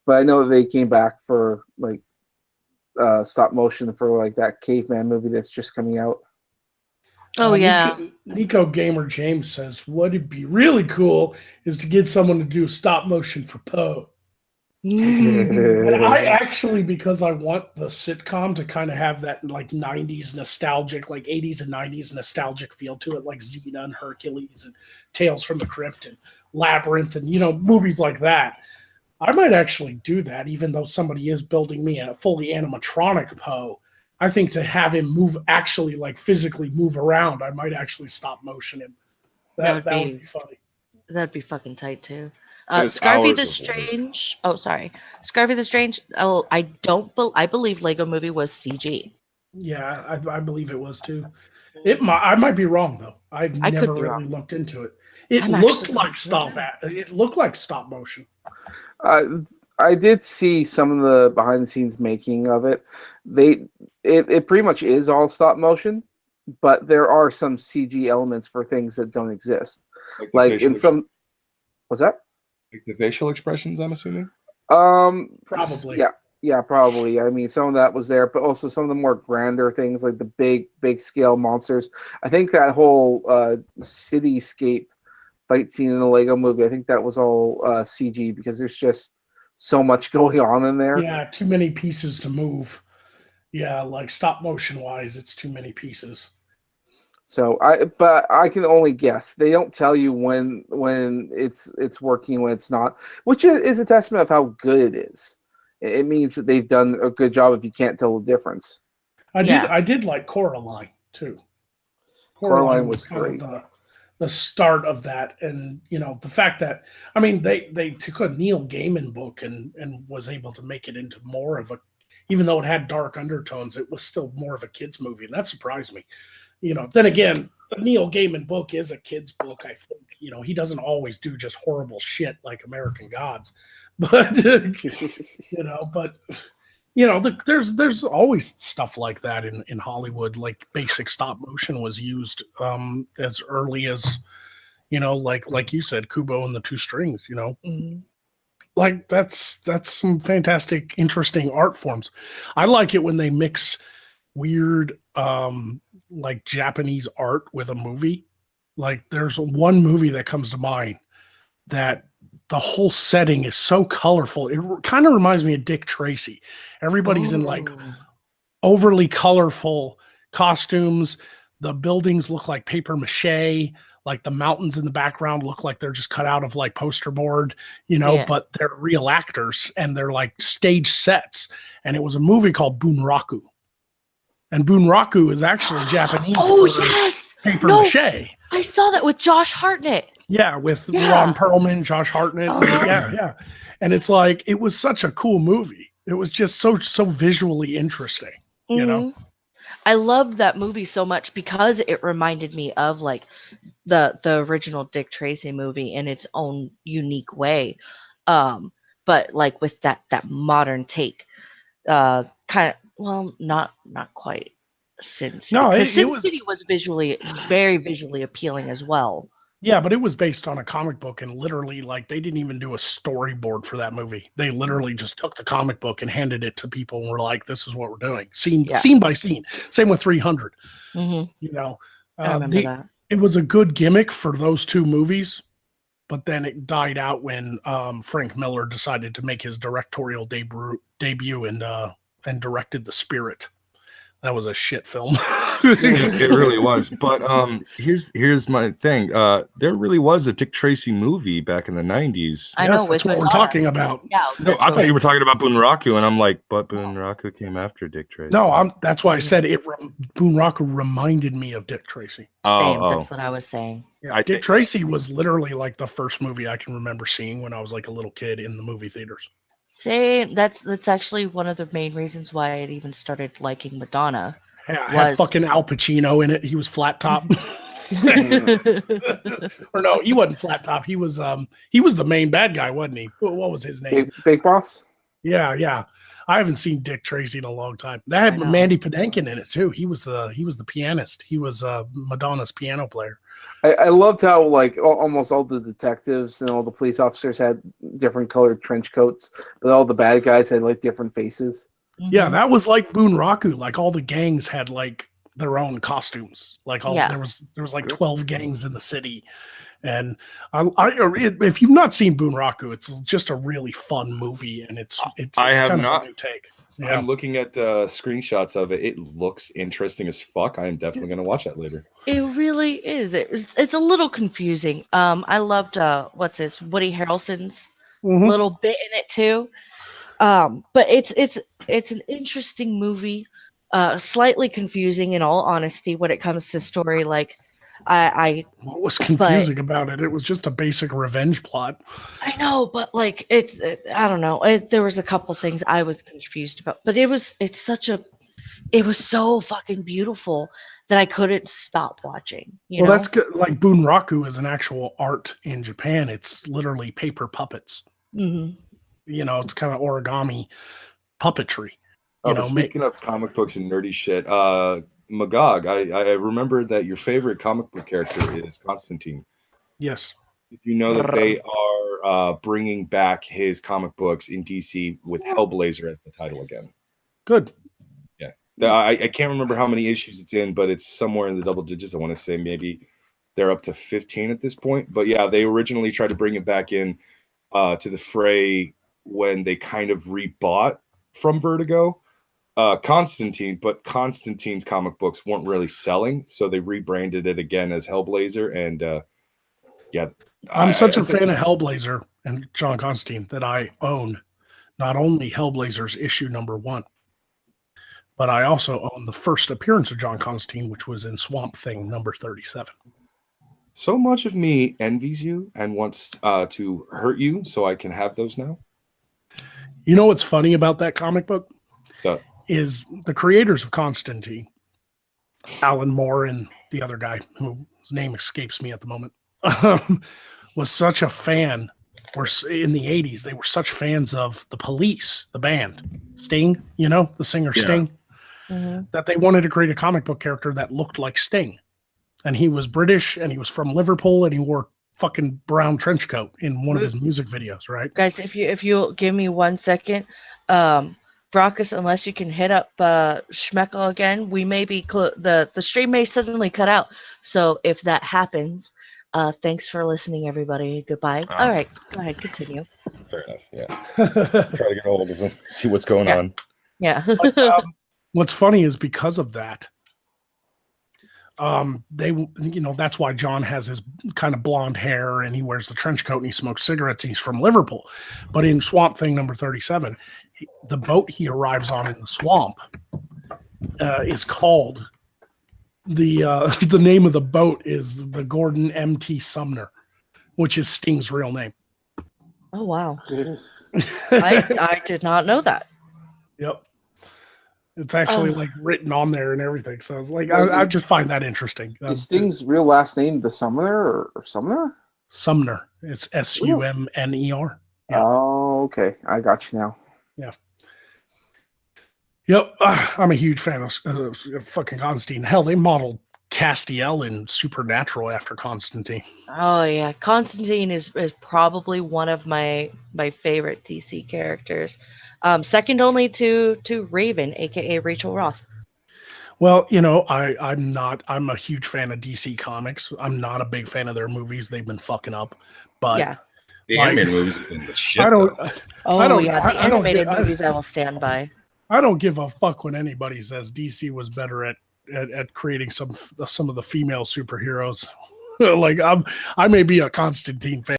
but I know that they came back for like stop motion for like that caveman movie that's just coming out. Oh yeah. Nico Gamer James says, what'd be really cool is to get someone to do stop motion for Poe. And I actually, because I want the sitcom to kind of have that like 90s nostalgic, like 80s and 90s nostalgic feel to it, like Xena and Hercules and Tales from the Crypt and Labyrinth and, movies like that. I might actually do that, even though somebody is building me a fully animatronic Poe. I think to have him actually like physically move around, I might actually stop motion him. That would be funny. That'd be fucking tight too. There's Scarfy hours the of Strange. Oh, sorry, Scarfy the Strange. Oh, I believe Lego Movie was CG. Yeah, I believe it was too. I might be wrong though. I've I could never be really wrong. looked into it. It I'm looked actually like It looked like stop motion. I did see some of the behind the scenes making of it. It pretty much is all stop motion, but there are some CG elements for things that don't exist. Like in some, what's that? Like the facial expressions, I'm assuming. Probably. Yeah, probably. I mean, some of that was there, but also some of the more grander things, like the big scale monsters. I think that whole cityscape fight scene in the Lego Movie, I think that was all CG because there's just so much going on in there. Yeah, too many pieces to move. Yeah, like stop motion wise, it's too many pieces. So but I can only guess. They don't tell you when it's working, when it's not, which is a testament of how good it is. It means that they've done a good job if you can't tell the difference. I did like Coraline too. Coraline was kind of the start of that, and the fact that they took a Neil Gaiman book and was able to make it into more of a, even though it had dark undertones, it was still more of a kids movie, and that surprised me. Then again, the Neil Gaiman book is a kid's book. I think he doesn't always do just horrible shit like American Gods, but there's always stuff like that in Hollywood. Like basic stop motion was used as early as like you said, Kubo and the Two Strings. Like that's some fantastic, interesting art forms. I like it when they mix weird like Japanese art with a movie. Like there's one movie that comes to mind that the whole setting is so colorful. It kind of reminds me of Dick Tracy. Everybody's in like overly colorful costumes. The buildings look like paper mache. Like the mountains in the background look like they're just cut out of like poster board, but they're real actors and they're like stage sets. And it was a movie called Bunraku. And Bunraku is actually Japanese paper mache. I saw that with Josh Hartnett. Yeah, with Ron Perlman, Josh Hartnett. Yeah. And it's like, it was such a cool movie. It was just so visually interesting, I loved that movie so much because it reminded me of like the original Dick Tracy movie in its own unique way, um, but like with that modern take. Kind of, well, not quite Sin City, No, because it Sin was. City was very visually appealing as well. Yeah, but it was based on a comic book, and literally, like, they didn't even do a storyboard for that movie. They literally just took the comic book and handed it to people, and were like, "This is what we're doing, Yeah. scene by scene." Same with 300. Hmm. You know, I remember that. it was a good gimmick for those two movies, but then it died out when Frank Miller decided to make his directorial debut and directed The Spirit. That was a shit film. It really was. But here's my thing. There really was a Dick Tracy movie back in the 90s. I know, Yes, that's with what we're Madonna. talking about. Yeah, No, that's I what thought you were talking about Bunraku, and I'm like, but Bunraku came after Dick Tracy. No, that's why I said it. Bunraku reminded me of Dick Tracy. same. Oh. That's what I was saying. Yeah, Dick Tracy was literally like the first movie I can remember seeing when I was like a little kid in the movie theaters. Same. That's actually one of the main reasons why I even started liking Madonna. Yeah, I had fucking Al Pacino in it. He was flat top. Or no, he wasn't flat top. He was the main bad guy, wasn't he? What was his name? Big Boss. Yeah. I haven't seen Dick Tracy in a long time. That had Mandy Patinkin in it too. He was the pianist. He was Madonna's piano player. I loved how like almost all the detectives and all the police officers had different colored trench coats, but all the bad guys had like different faces. Yeah, that was like Bunraku. Like all the gangs had like their own costumes. Like there was like 12 gangs in the city. And if you've not seen Bunraku, it's just a really fun movie, and it's I have kind not. of a new take. Yeah. I'm looking at screenshots of it. It looks interesting as fuck. I am definitely going to watch that later. It really is. It's a little confusing. I loved Woody Harrelson's little bit in it too. But it's an interesting movie. Slightly confusing in all honesty when it comes to story. Like what was confusing about it? It was just a basic revenge plot. I know, but like I don't know. There was a couple things I was confused about, but it was so fucking beautiful that I couldn't stop watching. You know? That's good. Like Bunraku is an actual art in Japan. It's literally paper puppets. Mm-hmm. You know, it's kind of origami puppetry. Speaking of comic books and nerdy shit, Magog, I remember that your favorite comic book character is Constantine. Yes. Did you know that they are bringing back his comic books in DC with Hellblazer as the title again? Good. Yeah. I can't remember how many issues it's in, but it's somewhere in the double digits. I want to say maybe they're up to 15 at this point. But yeah, they originally tried to bring it back in to the fray when they kind of rebought from Vertigo. Constantine, but Constantine's comic books weren't really selling, so they rebranded it again as Hellblazer. And I'm such a fan of Hellblazer and John Constantine that I own not only Hellblazer's issue #1, but I also own the first appearance of John Constantine, which was in Swamp Thing #37. So much of me envies you and wants to hurt you, so I can have those now. You know what's funny about that comic book? So, is the creators of Constantine, Alan Moore and the other guy whose name escapes me at the moment, was such a fan. In the 80s, they were such fans of the Police, the band, Sting, the singer Sting, that they wanted to create a comic book character that looked like Sting. And he was British, and he was from Liverpool, and he wore fucking brown trench coat in one of his music videos, right? Guys, if you'll give me 1 second, Brockus, unless you can hit up Schmeckel again, we may be the stream may suddenly cut out. So if that happens, thanks for listening, everybody. Goodbye. All right, go ahead, continue. Fair enough. Yeah. Try to get a hold of him, see what's going on. Yeah. What's funny is because of that, that's why John has his kind of blonde hair and he wears the trench coat and he smokes cigarettes and he's from Liverpool. But in Swamp Thing #37, the boat he arrives on in the swamp is called the name of the boat is the Gordon M.T. Sumner, which is Sting's real name. Oh wow. I did not know that. Yep. It's actually Oh. like written on there and everything. So it's like Well, I just find that interesting. Is Sting's real last name the Summoner or Summoner? Sumner. It's Sumner. Yeah. Oh, okay. I got you now. Yeah. Yep. I'm a huge fan of fucking Constantine. Hell, they modeled Castiel in Supernatural after Constantine. Oh yeah, Constantine is probably one of my favorite DC characters, second only to Raven, aka Rachel Roth. Well, you know, I'm a huge fan of DC Comics. I'm not a big fan of their movies. They've been fucking up. But Yeah. The like, animated movies have been the shit. I don't Though. Oh yeah, the I don't animated get- movies I will stand by. I don't give a fuck when anybody says DC was better at creating some of the female superheroes. Like I may be a Constantine fan.